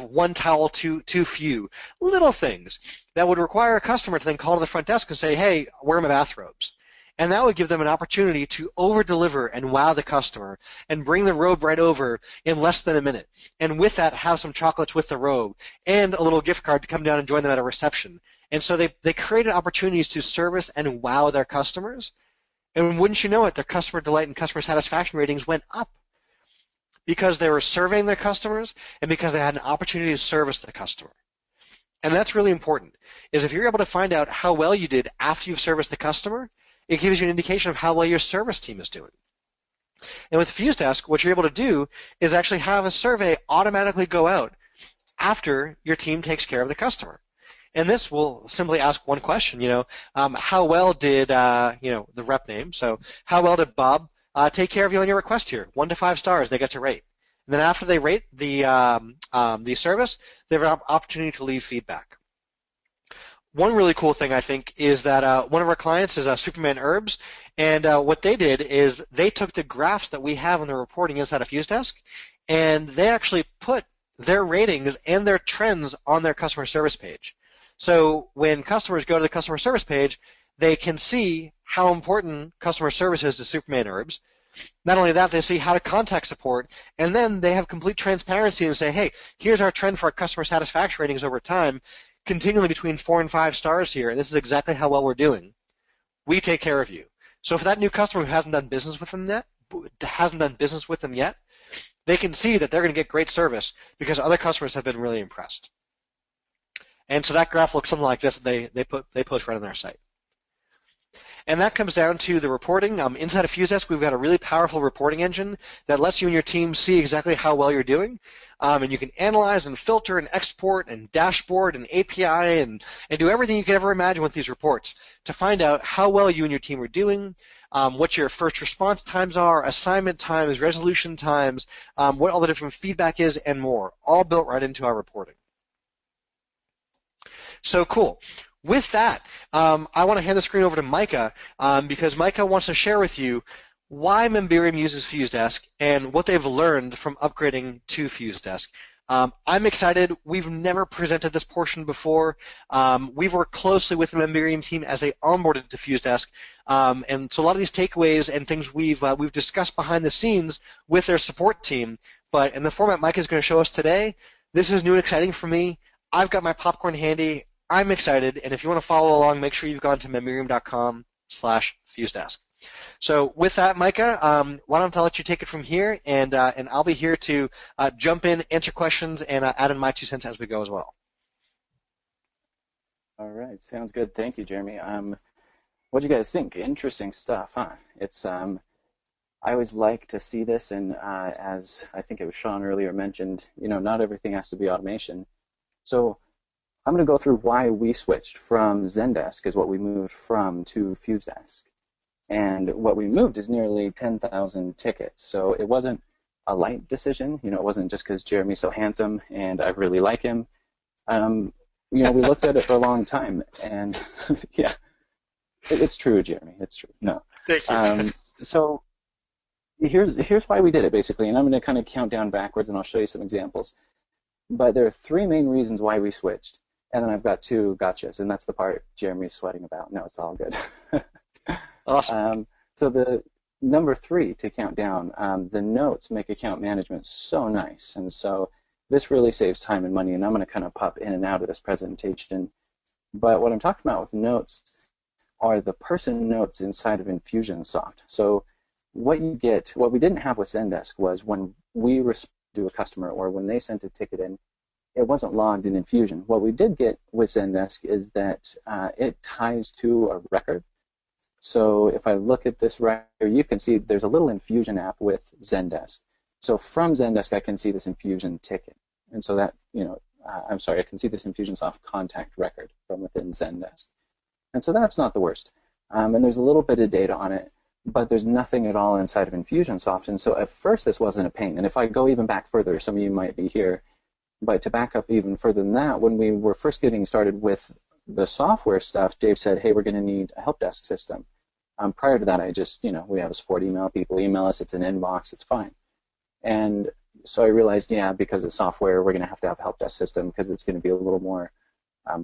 one towel too few. Little things that would require a customer to then call to the front desk and say, "Hey, where are my bathrobes?" And that would give them an opportunity to over-deliver and wow the customer and bring the robe right over in less than a minute. And with that, have some chocolates with the robe and a little gift card to come down and join them at a reception. And so they created opportunities to service and wow their customers. And wouldn't you know it, their customer delight and customer satisfaction ratings went up because they were surveying their customers and because they had an opportunity to service the customer. And that's really important, is if you're able to find out how well you did after you've serviced the customer, it gives you an indication of how well your service team is doing. And with FuseDesk, what you're able to do is actually have a survey automatically go out after your team takes care of the customer. And this will simply ask one question, how well did, the rep name, so how well did Bob take care of you on your request here? 1 to 5 stars, they get to rate. And then after they rate the service, they have an opportunity to leave feedback. One really cool thing, I think, is that one of our clients is Superman Herbs, and what they did is they took the graphs that we have in the reporting inside of FuseDesk, and they actually put their ratings and their trends on their customer service page. So when customers go to the customer service page, they can see how important customer service is to Superman Herbs. Not only that, they see how to contact support, and then they have complete transparency and say, hey, here's our trend for our customer satisfaction ratings over time, continually between 4 and 5 stars here, and this is exactly how well we're doing. We take care of you. So for that new customer who hasn't done business with them yet, they can see that they're going to get great service because other customers have been really impressed. And so that graph looks something like this. They post right on their site. And that comes down to the reporting. Inside of FuseDesk, we've got a really powerful reporting engine that lets you and your team see exactly how well you're doing. And you can analyze and filter and export and dashboard and API and do everything you could ever imagine with these reports to find out how well you and your team are doing, what your first response times are, assignment times, resolution times, what all the different feedback is, and more, all built right into our reporting. So cool. With that, I want to hand the screen over to Micah because Micah wants to share with you why Memberium uses FuseDesk and what they've learned from upgrading to FuseDesk. I'm excited. We've never presented this portion before. We've worked closely with the Memberium team as they onboarded to FuseDesk, and so a lot of these takeaways and things we've discussed behind the scenes with their support team. But in the format Micah is going to show us today, this is new and exciting for me. I've got my popcorn handy. I'm excited, and if you want to follow along, make sure you've gone to memberium.com/FuseDesk. So with that, Micah, why don't I let you take it from here, and I'll be here to jump in, answer questions, and add in my 2 cents as we go as well. All right, sounds good. Thank you, Jeremy. What do you guys think? Interesting stuff, huh? It's I always like to see this, and as I think it was Sean earlier mentioned, not everything has to be automation. So I'm going to go through why we switched from Zendesk, is what we moved from, to FuseDesk. And what we moved is nearly 10,000 tickets. So it wasn't a light decision. It wasn't just because Jeremy's so handsome and I really like him. We looked at it for a long time. And yeah, it's true, Jeremy. It's true. No. Thank you. So here's why we did it, basically. And I'm going to kind of count down backwards, and I'll show you some examples. But there are 3 main reasons why we switched. And then I've got 2 gotchas, and that's the part Jeremy's sweating about. No, it's all good. Awesome. So the number 3 to count down, the notes make account management so nice. And so this really saves time and money, and I'm going to kind of pop in and out of this presentation. But what I'm talking about with notes are the person notes inside of Infusionsoft. So what you get, what we didn't have with Zendesk was when we responded to a customer or when they sent a ticket in, it wasn't logged in Infusion. What we did get with Zendesk is that it ties to a record. So if I look at this right here, you can see there's a little Infusion app with Zendesk. So from Zendesk, I can see this Infusion ticket. And so that, I'm sorry, I can see this Infusionsoft contact record from within Zendesk. And so that's not the worst. And there's a little bit of data on it, but there's nothing at all inside of Infusionsoft. And so at first this wasn't a pain. And if I go even back further, some of you might be here, but to back up even further than that, when we were first getting started with the software stuff, Dave said, hey, we're going to need a help desk system. Prior to that, I just, we have a support email. People email us. It's an inbox. It's fine. And so I realized, yeah, because it's software, we're going to have a help desk system because it's going to be a little more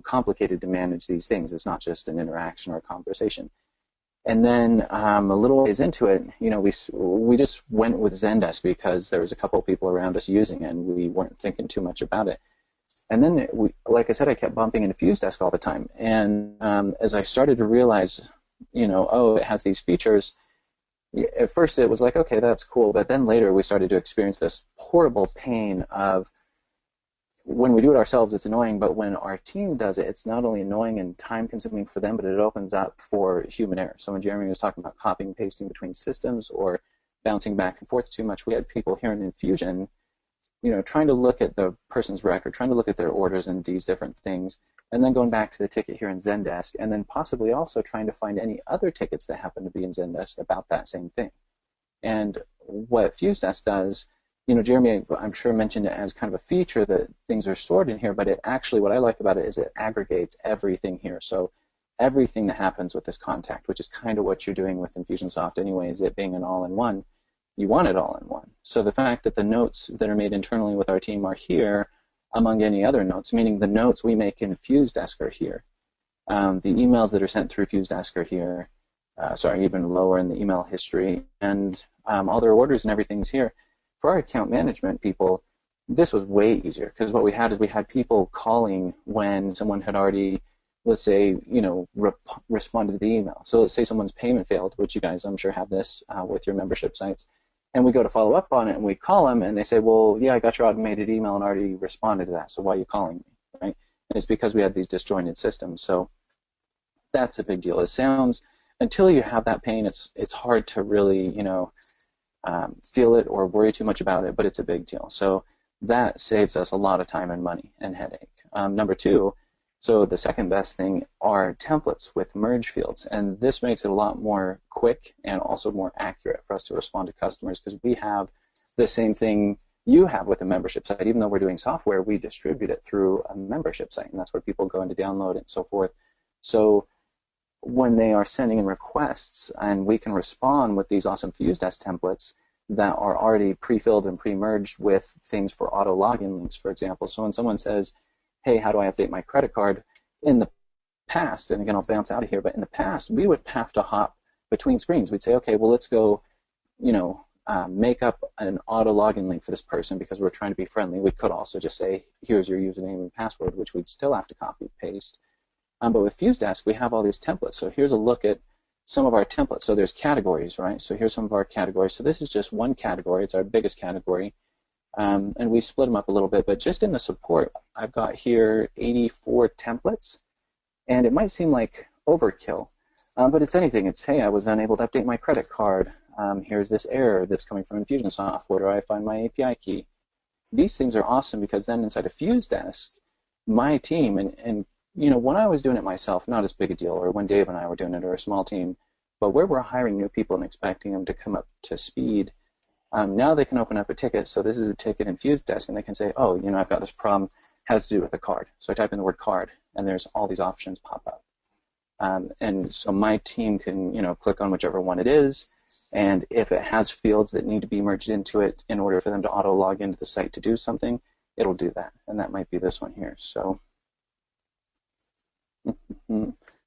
complicated to manage these things. It's not just an interaction or a conversation. And then a little ways into it, we just went with Zendesk because there was a couple of people around us using it, and we weren't thinking too much about it. And then, like I said, I kept bumping into FuseDesk all the time. And as I started to realize, oh, it has these features, at first it was like, okay, that's cool. But then later we started to experience this horrible pain of when we do it ourselves, it's annoying, but when our team does it, it's not only annoying and time-consuming for them, but it opens up for human error. So when Jeremy was talking about copying and pasting between systems or bouncing back and forth too much, we had people here in Infusion, trying to look at the person's record, trying to look at their orders and these different things, and then going back to the ticket here in Zendesk, and then possibly also trying to find any other tickets that happen to be in Zendesk about that same thing. And what FuseDesk does, Jeremy, I'm sure, mentioned it as kind of a feature that things are stored in here, but it actually, what I like about it is it aggregates everything here. So everything that happens with this contact, which is kind of what you're doing with Infusionsoft anyways, it being an all-in-one, you want it all in one. So the fact that the notes that are made internally with our team are here among any other notes, meaning the notes we make in FuseDesk are here. The emails that are sent through FuseDesk are here. Even lower in the email history, and all their orders and everything's here. For our account management people, this was way easier because what we had is we had people calling when someone had already, let's say, responded to the email. So let's say someone's payment failed, which you guys, I'm sure, have this with your membership sites, and we go to follow up on it, and we call them, and they say, well, yeah, I got your automated email and already responded to that, so why are you calling me, right? And it's because we had these disjointed systems. So that's a big deal. It sounds, until you have that pain, it's hard to really, feel it or worry too much about it, but it's a big deal. So that saves us a lot of time and money and headache. Number two, so the second best thing are templates with merge fields, and this makes it a lot more quick and also more accurate for us to respond to customers because we have the same thing you have with a membership site. Even though we're doing software, we distribute it through a membership site, and that's where people go in to download it and so forth. So when they are sending in requests, and we can respond with these awesome FuseDesk templates that are already pre-filled and pre-merged with things for auto login links, for example. So when someone says, hey, how do I update my credit card? In the past, and again, I'll bounce out of here, but in the past, we would have to hop between screens. We'd say, okay, well, let's go, make up an auto login link for this person because we're trying to be friendly. We could also just say, here's your username and password, which we'd still have to copy paste. But with FuseDesk, we have all these templates. So here's a look at some of our templates. So there's categories, right? So here's some of our categories. So this is just one category. It's our biggest category. And we split them up a little bit. But just in the support, I've got here 84 templates. And it might seem like overkill, but it's anything. It's, hey, I was unable to update my credit card. Here's this error that's coming from Infusionsoft. Where do I find my API key? These things are awesome because then inside of FuseDesk, my team, and when I was doing it myself, not as big a deal, or when Dave and I were doing it, or a small team, but where we're hiring new people and expecting them to come up to speed, now they can open up a ticket. So this is a ticket in FuseDesk, and they can say, oh, I've got this problem, has to do with a card. So I type in the word card, and there's all these options pop up. And so my team can, click on whichever one it is, and if it has fields that need to be merged into it in order for them to auto log into the site to do something, it'll do that. And that might be this one here. So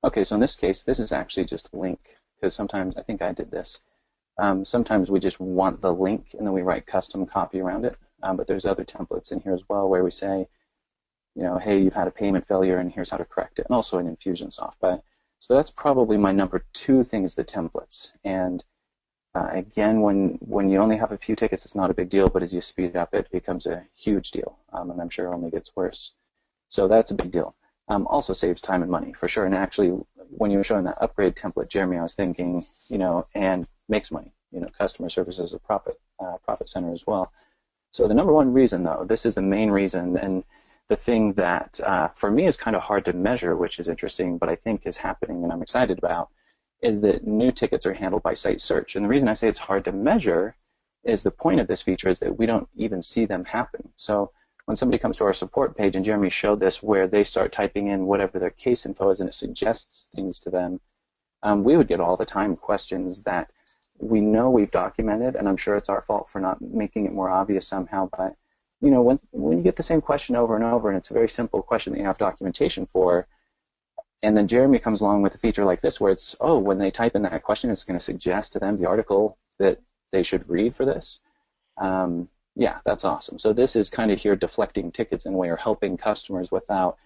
okay, so in this case, this is actually just a link, because sometimes, I think I did this, sometimes we just want the link and then we write custom copy around it, but there's other templates in here as well where we say, hey, you've had a payment failure and here's how to correct it, and also in Infusionsoft. So that's probably my number two thing, is the templates. And again, when you only have a few tickets, it's not a big deal, but as you speed it up, it becomes a huge deal, and I'm sure it only gets worse. So that's a big deal. Also saves time and money, for sure. And actually, when you were showing that upgrade template, Jeremy, I was thinking, and makes money. Customer service is a profit profit center as well. So the number one reason, though, this is the main reason, and the thing that for me is kind of hard to measure, which is interesting, but I think is happening and I'm excited about, is that new tickets are handled by site search. And the reason I say it's hard to measure is the point of this feature is that we don't even see them happen. So when somebody comes to our support page, and Jeremy showed this, where they start typing in whatever their case info is and it suggests things to them, we would get all the time questions that we know we've documented, and I'm sure it's our fault for not making it more obvious somehow, but when you get the same question over and over, and it's a very simple question that you have documentation for, and then Jeremy comes along with a feature like this where it's, when they type in that question, it's going to suggest to them the article that they should read for this. Yeah, that's awesome. So this is kind of here deflecting tickets in a way, or helping customers without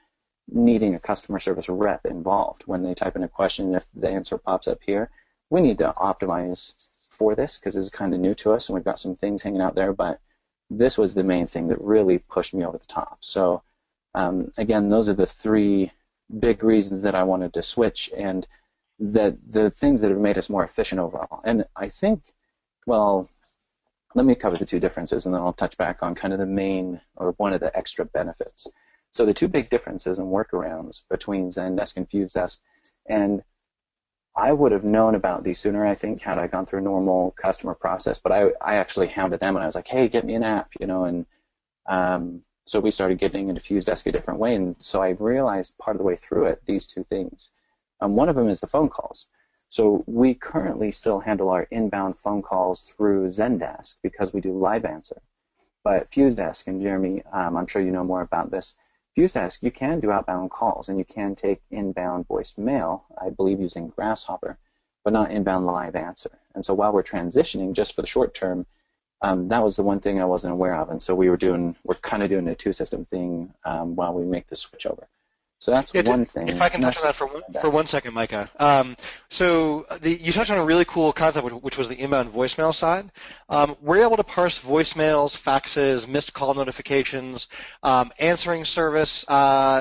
needing a customer service rep involved. When they type in a question, if the answer pops up here, we need to optimize for this because this is kind of new to us and we've got some things hanging out there, but this was the main thing that really pushed me over the top. So again, those are the three big reasons that I wanted to switch, and that the things that have made us more efficient overall. And I think, well, let me cover the two differences and then I'll touch back on kind of the main, or one of the extra benefits. So the two big differences and workarounds between Zendesk and FuseDesk, and I would have known about these sooner, I think, had I gone through a normal customer process, but I actually hounded them and I was like, hey, get me an app, and so we started getting into FuseDesk a different way, and so I realized part of the way through it, these two things. One of them is the phone calls. So we currently still handle our inbound phone calls through Zendesk because we do live answer. But FuseDesk, and Jeremy, I'm sure you know more about this, FuseDesk, you can do outbound calls and you can take inbound voicemail, I believe using Grasshopper, but not inbound live answer. And so while we're transitioning, just for the short term, that was the one thing I wasn't aware of. And so we're kind of doing a two-system thing while we make the switch over. So that's one thing. If I can touch on that for 1 second, Micah. So you touched on a really cool concept, which was the inbound voicemail side. We're able to parse voicemails, faxes, missed call notifications, answering service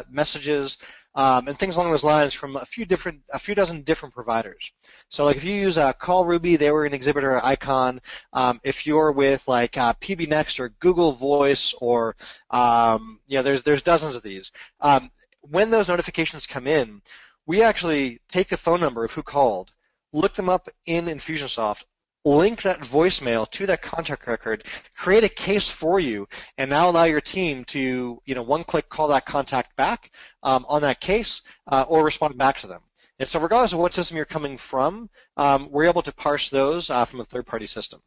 messages, and things along those lines from a few dozen different providers. So, like if you use Call Ruby, they were an exhibitor icon. If you're with like PB Next or Google Voice, or there's dozens of these. When those notifications come in, we actually take the phone number of who called, look them up in Infusionsoft, link that voicemail to that contact record, create a case for you, and now allow your team to, one-click call that contact back on that case or respond back to them. And so regardless of what system you're coming from, we're able to parse those from a third-party system.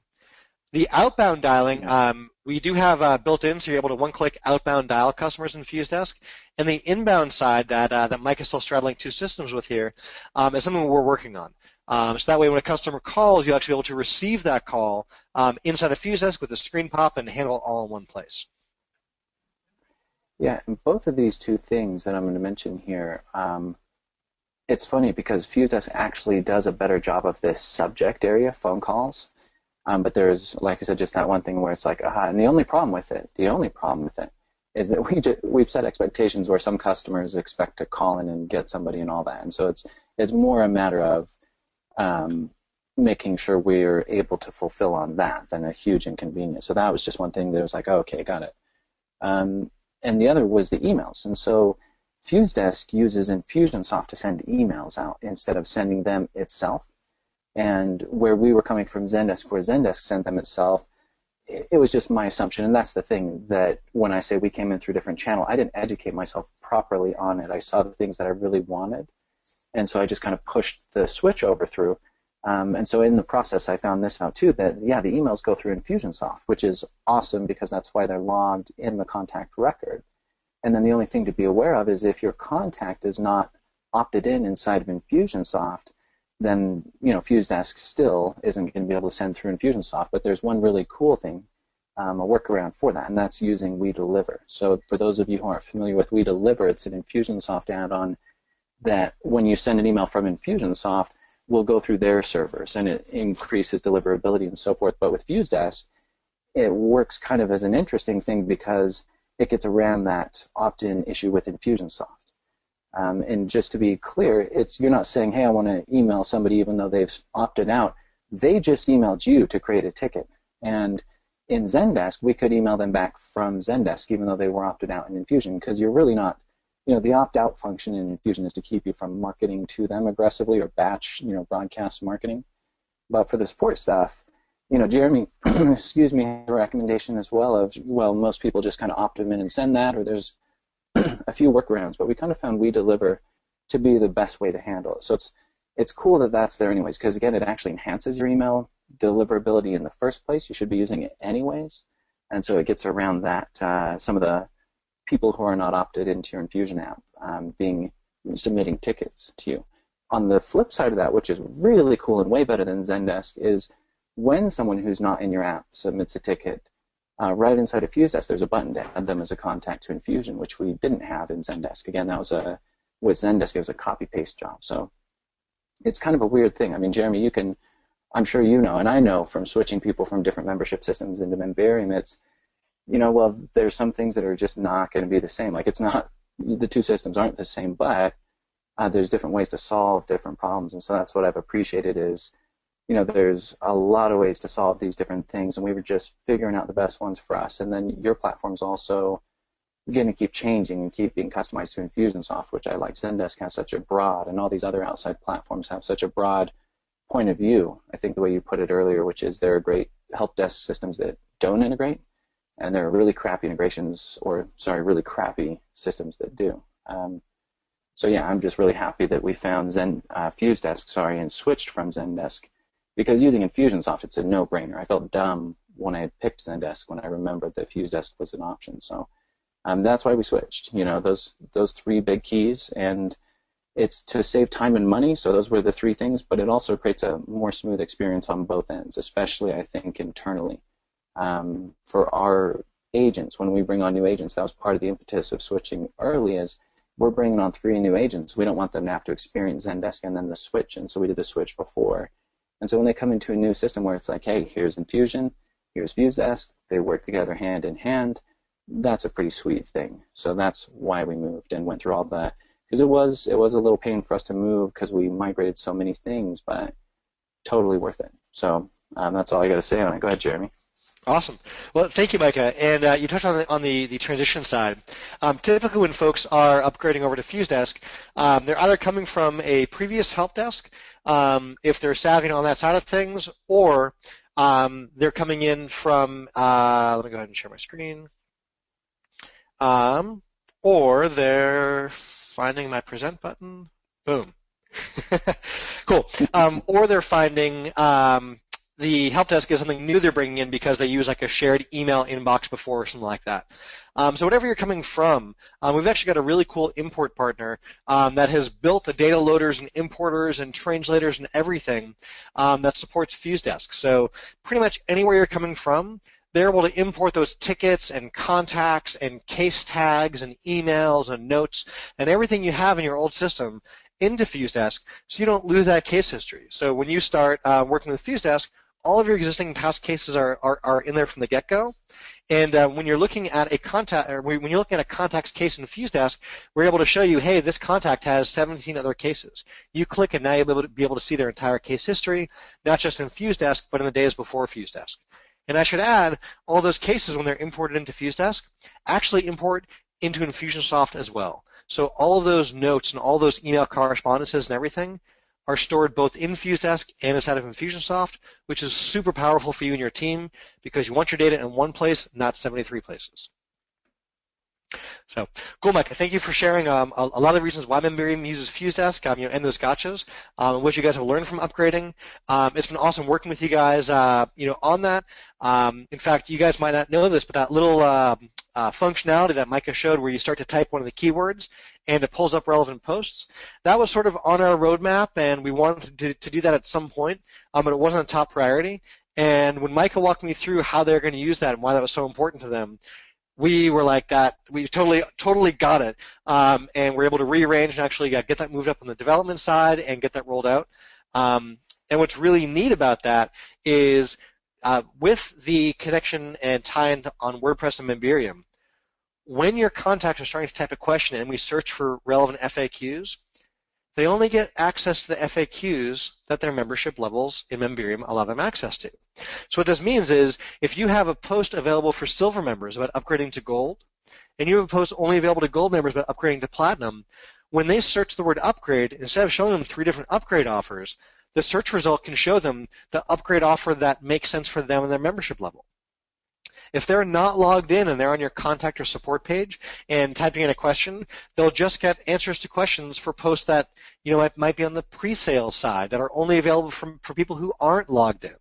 The outbound dialing, we do have built in, so you're able to one-click outbound dial customers in FuseDesk. And the inbound side that Mike is still straddling two systems with here is something we're working on. So that way when a customer calls, you'll actually be able to receive that call inside of FuseDesk with a screen pop and handle it all in one place. Yeah, and both of these two things that I'm going to mention here, it's funny because FuseDesk actually does a better job of this subject area, phone calls. But there's, like I said, just that one thing where it's like, and the only problem with it is that we've set expectations where some customers expect to call in and get somebody and all that. And so it's more a matter of making sure we're able to fulfill on that than a huge inconvenience. So that was just one thing that was like, okay, got it. And the other was the emails. And so FuseDesk uses Infusionsoft to send emails out instead of sending them itself. And where we were coming from Zendesk, where Zendesk sent them itself, it was just my assumption, and that's the thing, that when I say we came in through a different channel, I didn't educate myself properly on it. I saw the things that I really wanted, and so I just kind of pushed the switch over through. And so in the process, I found this out too, that, the emails go through Infusionsoft, which is awesome because that's why they're logged in the contact record. And then the only thing to be aware of is if your contact is not opted in inside of Infusionsoft, then FuseDesk still isn't going to be able to send through Infusionsoft. But there's one really cool thing, a workaround for that, and that's using WeDeliver. So for those of you who aren't familiar with WeDeliver, it's an Infusionsoft add-on that when you send an email from Infusionsoft, will go through their servers, and it increases deliverability and so forth. But with FuseDesk, it works kind of as an interesting thing because it gets around that opt-in issue with Infusionsoft. And just to be clear, you're not saying, hey, I want to email somebody even though they've opted out. They just emailed you to create a ticket. And in Zendesk, we could email them back from Zendesk, even though they were opted out in Infusion, because you're really not, the opt-out function in Infusion is to keep you from marketing to them aggressively or batch, broadcast marketing. But for the support stuff, Jeremy, excuse me, had a recommendation as well of, most people just kind of opt them in and send that, or there's a few workarounds, but we kind of found We Deliver to be the best way to handle it. So it's cool that that's there anyways, because again, it actually enhances your email deliverability in the first place. You should be using it anyways. And so it gets around that some of the people who are not opted into your Infusion app submitting tickets to you. On the flip side of that, which is really cool and way better than Zendesk, is when someone who's not in your app submits a ticket, right inside of FuseDesk, there's a button to add them as a contact to Infusion, which we didn't have in Zendesk. Again, that was with Zendesk, it was a copy-paste job. So it's kind of a weird thing. I mean, Jeremy, I'm sure you know, and I know from switching people from different membership systems into Memberium, it's, there's some things that are just not going to be the same. Like the two systems aren't the same, but there's different ways to solve different problems. And so that's what I've appreciated is, there's a lot of ways to solve these different things, and we were just figuring out the best ones for us. And then your platform's also going to keep changing and keep being customized to Infusionsoft, which I like. Zendesk has such a broad, and all these other outside platforms have such a broad point of view. I think the way you put it earlier, which is there are great help desk systems that don't integrate, and there are really crappy really crappy systems that do. So yeah, I'm just really happy that we found FuseDesk, and switched from Zendesk, because using Infusionsoft, it's a no-brainer. I felt dumb when I had picked Zendesk when I remembered that FuseDesk was an option. So that's why we switched. Those three big keys, and it's to save time and money. So those were the three things, but it also creates a more smooth experience on both ends, especially I think internally. For our agents, when we bring on new agents, that was part of the impetus of switching early. Is we're bringing on 3 new agents. We don't want them to have to experience Zendesk and then the switch, and so we did the switch before. And so when they come into a new system where it's like, hey, here's Infusion, here's FuseDesk, they work together hand in hand, that's a pretty sweet thing. So that's why we moved and went through all that. Because it was a little pain for us to move because we migrated so many things, but totally worth it. So that's all I got to say on it. Go ahead, Jeremy. Awesome. Well, thank you, Micah. And you touched on the transition side. Typically, when folks are upgrading over to FuseDesk, they're either coming from a previous help desk, if they're savvy on that side of things, or they're coming in from. Let me go ahead and share my screen. Or they're finding my present button. Boom. Cool. Or they're finding the help desk is something new they're bringing in because they use like a shared email inbox before or something like that. So whatever you're coming from, we've actually got a really cool import partner that has built the data loaders and importers and translators and everything that supports FuseDesk. So pretty much anywhere you're coming from, they're able to import those tickets and contacts and case tags and emails and notes and everything you have in your old system into FuseDesk so you don't lose that case history. So when you start working with FuseDesk, all of your existing past cases are in there from the get-go. And when you're looking at a contact, or when you're looking at a contact's case in FuseDesk, we're able to show you, hey, this contact has 17 other cases. You click, and now you'll be able to see their entire case history, not just in FuseDesk, but in the days before FuseDesk. And I should add, all those cases, when they're imported into FuseDesk, actually import into Infusionsoft as well. So all of those notes and all those email correspondences and everything are stored both in FuseDesk and inside of Infusionsoft, which is super powerful for you and your team because you want your data in one place, not 73 places. So, cool, Mike. Thank you for sharing a lot of the reasons why Memberium uses FuseDesk, and those gotchas, what you guys have learned from upgrading. It's been awesome working with you guys, on that. In fact, you guys might not know this, but that little functionality that Micah showed where you start to type one of the keywords and it pulls up relevant posts, that was sort of on our roadmap, and we wanted to do that at some point, but it wasn't a top priority. And when Micah walked me through how they're going to use that and why that was so important to them, we were like that. We totally got it, and we're able to rearrange and actually get that moved up on the development side and get that rolled out. And what's really neat about that is with the connection and tie-in on WordPress and Memberium, when your contacts are starting to type a question and we search for relevant FAQs, they only get access to the FAQs that their membership levels in Memberium allow them access to. So what this means is if you have a post available for silver members about upgrading to gold, and you have a post only available to gold members about upgrading to platinum, when they search the word upgrade, instead of showing them 3 different upgrade offers, the search result can show them the upgrade offer that makes sense for them and their membership level. If they're not logged in and they're on your contact or support page and typing in a question, they'll just get answers to questions for posts that might be on the pre-sale side that are only available for people who aren't logged in.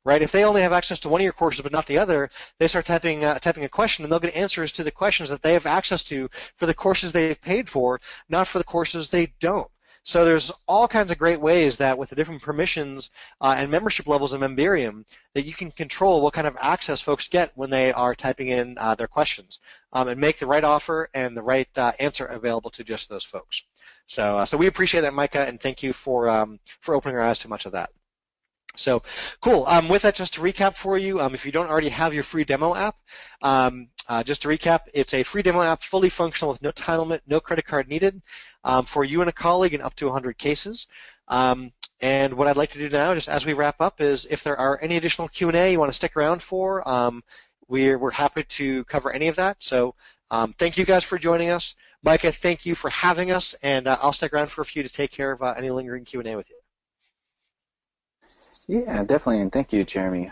Right? If they only have access to one of your courses but not the other, they start typing a question and they'll get answers to the questions that they have access to for the courses they've paid for, not for the courses they don't. So there's all kinds of great ways that with the different permissions and membership levels in Memberium that you can control what kind of access folks get when they are typing in their questions and make the right offer and the right answer available to just those folks. So we appreciate that, Micah, and thank you for opening our eyes to much of that. So cool. With that, just to recap for you, if you don't already have your free demo app, just to recap, it's a free demo app, fully functional with no time limit, no credit card needed, for you and a colleague in up to 100 cases. And what I'd like to do now, just as we wrap up, is if there are any additional Q&A you want to stick around for, we're happy to cover any of that. So thank you guys for joining us. Micah, thank you for having us, and I'll stick around for a few to take care of any lingering Q&A with you. Yeah, definitely, and thank you, Jeremy.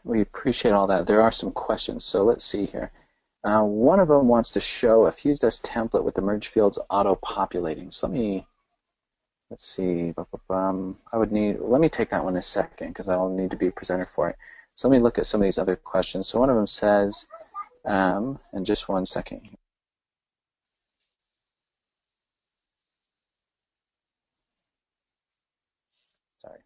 We appreciate all that. There are some questions, so let's see here. One of them wants to show a FuseDesk template with the merge fields auto-populating. So let's see. Let me take that one in a second because I'll need to be a presenter for it. So let me look at some of these other questions. So one of them says, and just one second. Sorry.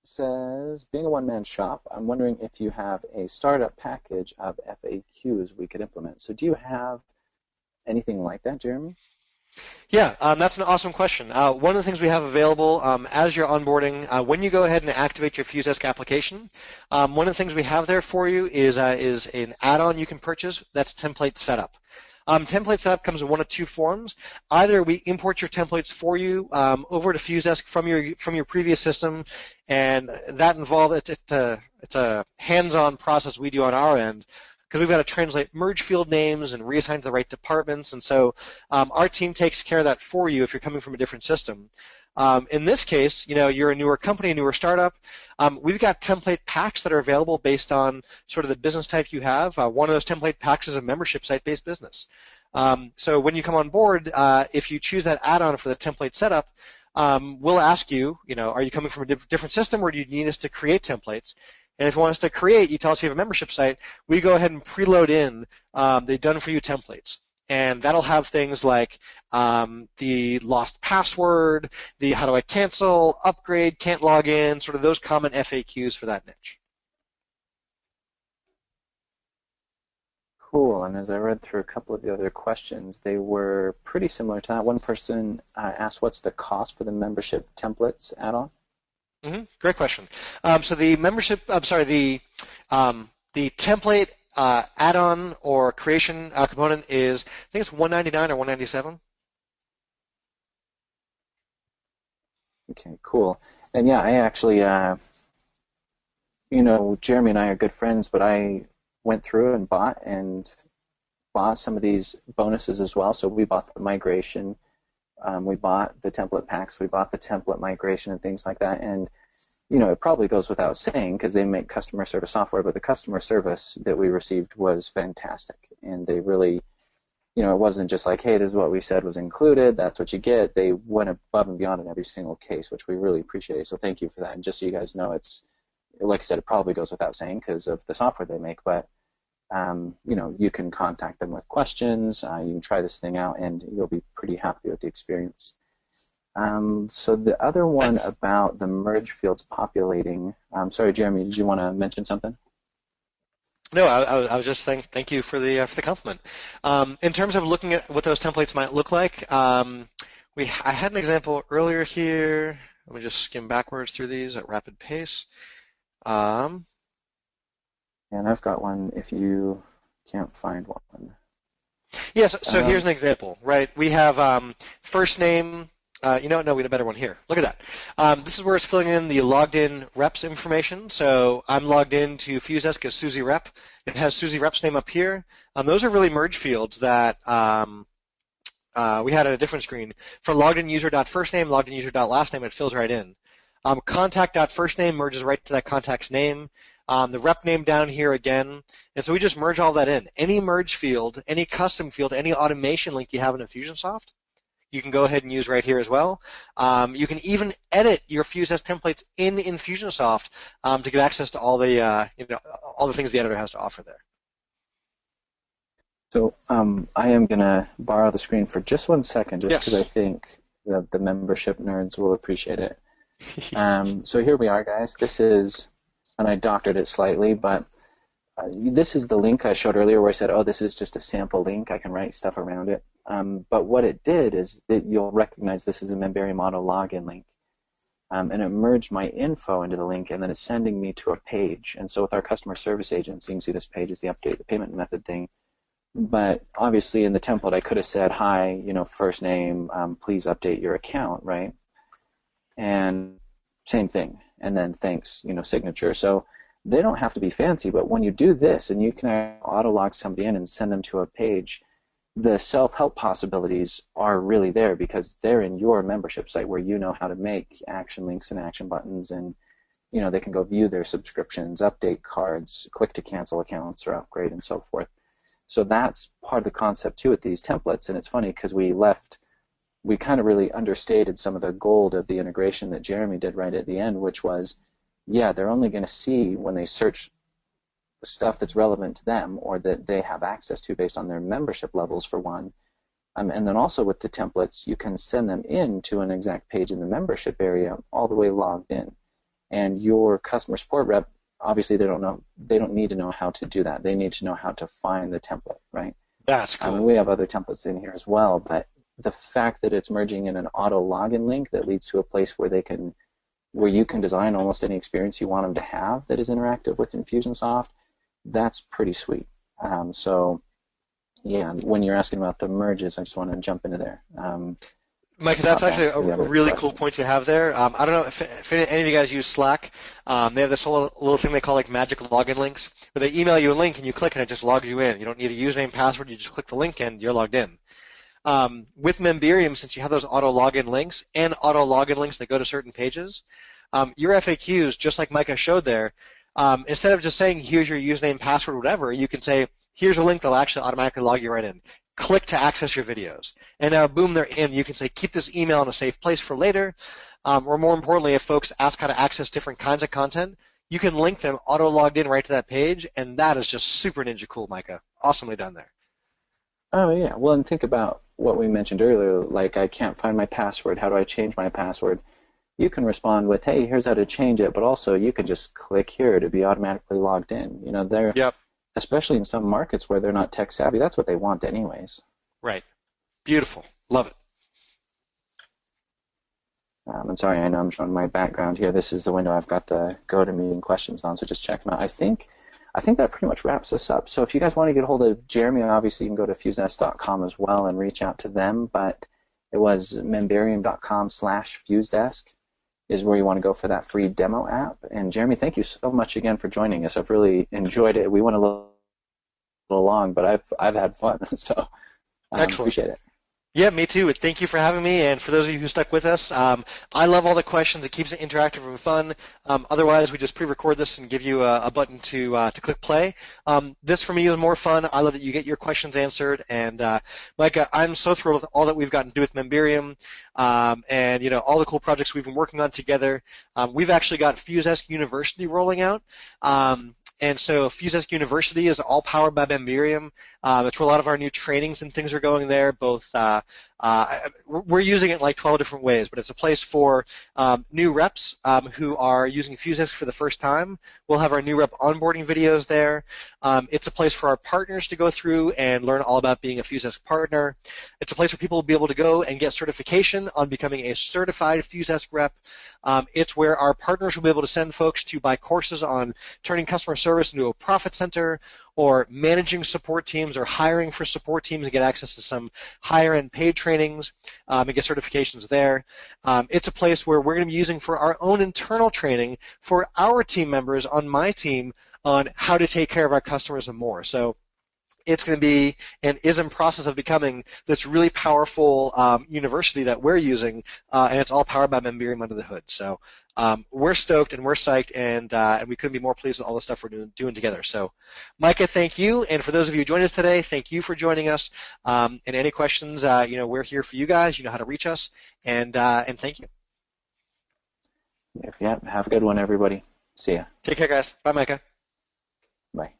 Says, being a one-man shop, I'm wondering if you have a startup package of FAQs we could implement. So do you have anything like that, Jeremy? Yeah, that's an awesome question. One of the things we have available as you're onboarding, when you go ahead and activate your FuseDesk application, one of the things we have there for you is an add-on you can purchase that's template setup. Template setup comes in one of 2 forms. Either we import your templates for you over to FuseDesk from your previous system, and that involves it's a hands-on process we do on our end because we've got to translate merge field names and reassign to the right departments, and so our team takes care of that for you if you're coming from a different system. In this case, you're a newer company, a newer startup. We've got template packs that are available based on sort of the business type you have. One of those template packs is a membership site-based business. So when you come on board, if you choose that add-on for the template setup, we'll ask you, are you coming from a different system or do you need us to create templates? And if you want us to create, you tell us you have a membership site, we go ahead and preload in the done-for-you templates. And that'll have things like the lost password, the how do I cancel, upgrade, can't log in, sort of those common FAQs for that niche. Cool, and as I read through a couple of the other questions, they were pretty similar to that. One person asked, what's the cost for the membership templates add-on? Great question. So the the template add-on or creation component is, I think it's $199 or $197. Okay, cool. And yeah, I actually, Jeremy and I are good friends, but I went through and bought some of these bonuses as well. So we bought the migration, we bought the template packs, we bought the template migration and things like that. And it probably goes without saying because they make customer service software, but the customer service that we received was fantastic. And they really, it wasn't just like, hey, this is what we said was included, that's what you get. They went above and beyond in every single case, which we really appreciate. So thank you for that. And just so you guys know, it's, like I said, it probably goes without saying because of the software they make, but you can contact them with questions, you can try this thing out, and you'll be pretty happy with the experience. So the other one about the merge fields populating, sorry, Jeremy, did you want to mention something? No, I was just saying thank you for the compliment. In terms of looking at what those templates might look like, I had an example earlier here. Let me just skim backwards through these at rapid pace. And I've got one if you can't find one. Yes, so Um, here's an example, right? We have first name. No, we had a better one here. Look at that. This is where it's filling in the logged in reps information. So I'm logged in to FuseDesk as Susie Rep. It has Susie Rep's name up here. Those are really merge fields that we had on a different screen. For logged in user.firstname, logged in user.lastname, it fills right in. Contact.firstname merges right to that contact's name. The rep name down here again. And so we just merge all that in. Any merge field, any custom field, any automation link you have in Infusionsoft, you can go ahead and use right here as well. You can even edit your FuseDesk templates in Infusionsoft to get access to all the all the things the editor has to offer there. So I am going to borrow the screen for just 1 second, just because I think the membership nerds will appreciate it. So here we are, guys. This is, and I doctored it slightly, but this is the link I showed earlier where I said, oh, this is just a sample link. I can write stuff around it. But what it did is that you'll recognize this is a Memberium auto login link. And it merged my info into the link, and then it's sending me to a page. And so with our customer service agents, you can see this page is the update the payment method thing. But obviously in the template I could have said, hi, first name, please update your account, right? And same thing. And then thanks, signature. So they don't have to be fancy, but when you do this and you can auto-log somebody in and send them to a page, the self-help possibilities are really there because they're in your membership site where you know how to make action links and action buttons, and they can go view their subscriptions, update cards, click to cancel accounts or upgrade, and so forth. So that's part of the concept too with these templates, and it's funny because we kind of really understated some of the gold of the integration that Jeremy did right at the end, which was, yeah, they're only going to see when they search stuff that's relevant to them or that they have access to based on their membership levels, for one. And then also with the templates, you can send them in to an exact page in the membership area all the way logged in. And your customer support rep, obviously they don't need to know how to do that. They need to know how to find the template, right? That's cool. We have other templates in here as well, but the fact that it's merging in an auto login link that leads to a place where you can design almost any experience you want them to have that is interactive with Infusionsoft, that's pretty sweet. So yeah, when you're asking about the merges, I just want to jump into there. Mike, that's actually a really cool point you have there. I don't know if any of you guys use Slack. They have this whole little thing they call like magic login links, where they email you a link and you click and it just logs you in. You don't need a username, password. You just click the link and you're logged in. With Memberium, since you have those auto login links and auto login links that go to certain pages, your FAQs, just like Micah showed there, instead of just saying here's your username, password, whatever, you can say here's a link that'll actually automatically log you right in. Click to access your videos. And now, boom, they're in. You can say, keep this email in a safe place for later. Or more importantly, if folks ask how to access different kinds of content, you can link them auto-logged in right to that page, and that is just super ninja cool, Micah. Awesomely done there. Oh, yeah. Well, and think about what we mentioned earlier, like I can't find my password. How do I change my password? You can respond with, hey, here's how to change it, but also you can just click here to be automatically logged in. Yep. Especially in some markets where they're not tech savvy, that's what they want anyways. Right. Beautiful. Love it. I'm sorry, I know I'm showing my background here. This is the window I've got the GoToMeeting questions on, so just check them out. I think that pretty much wraps us up. So if you guys want to get a hold of Jeremy, obviously you can go to FuseDesk.com as well and reach out to them, but it was Memberium.com/FuseDesk is where you want to go for that free demo app. And Jeremy, thank you so much again for joining us. I've really enjoyed it. We went a little long, but I've had fun, so appreciate it. Yeah, me too. Thank you for having me, and for those of you who stuck with us, I love all the questions. It keeps it interactive and fun. Otherwise, we just pre-record this and give you a button to click play. This, for me, is more fun. I love that you get your questions answered, and Micah, I'm so thrilled with all that we've gotten to do with Memberium, and all the cool projects we've been working on together. We've actually got FuseDesk University rolling out. And so FuseDesk University is all powered by Memberium. It's where a lot of our new trainings and things are going there. Both we're using it in like 12 different ways, but it's a place for new reps who are using FuseDesk for the first time. We'll have our new rep onboarding videos there. It's a place for our partners to go through and learn all about being a FuseDesk partner. It's a place where people will be able to go and get certification on becoming a certified FuseDesk rep. It's where our partners will be able to send folks to buy courses on turning customer service into a profit center, or managing support teams or hiring for support teams and get access to some higher-end paid trainings and get certifications there. It's a place where we're going to be using for our own internal training for our team members on my team on how to take care of our customers and more. So it's going to be and is in process of becoming this really powerful university that we're using, and it's all powered by Memberium under the hood. So we're stoked and we're psyched, and we couldn't be more pleased with all the stuff we're doing together. So, Micah, thank you, and for those of you who joined us today, thank you for joining us. And any questions, we're here for you guys. You know how to reach us, and thank you. Yeah, have a good one, everybody. See ya. Take care, guys. Bye, Micah. Bye.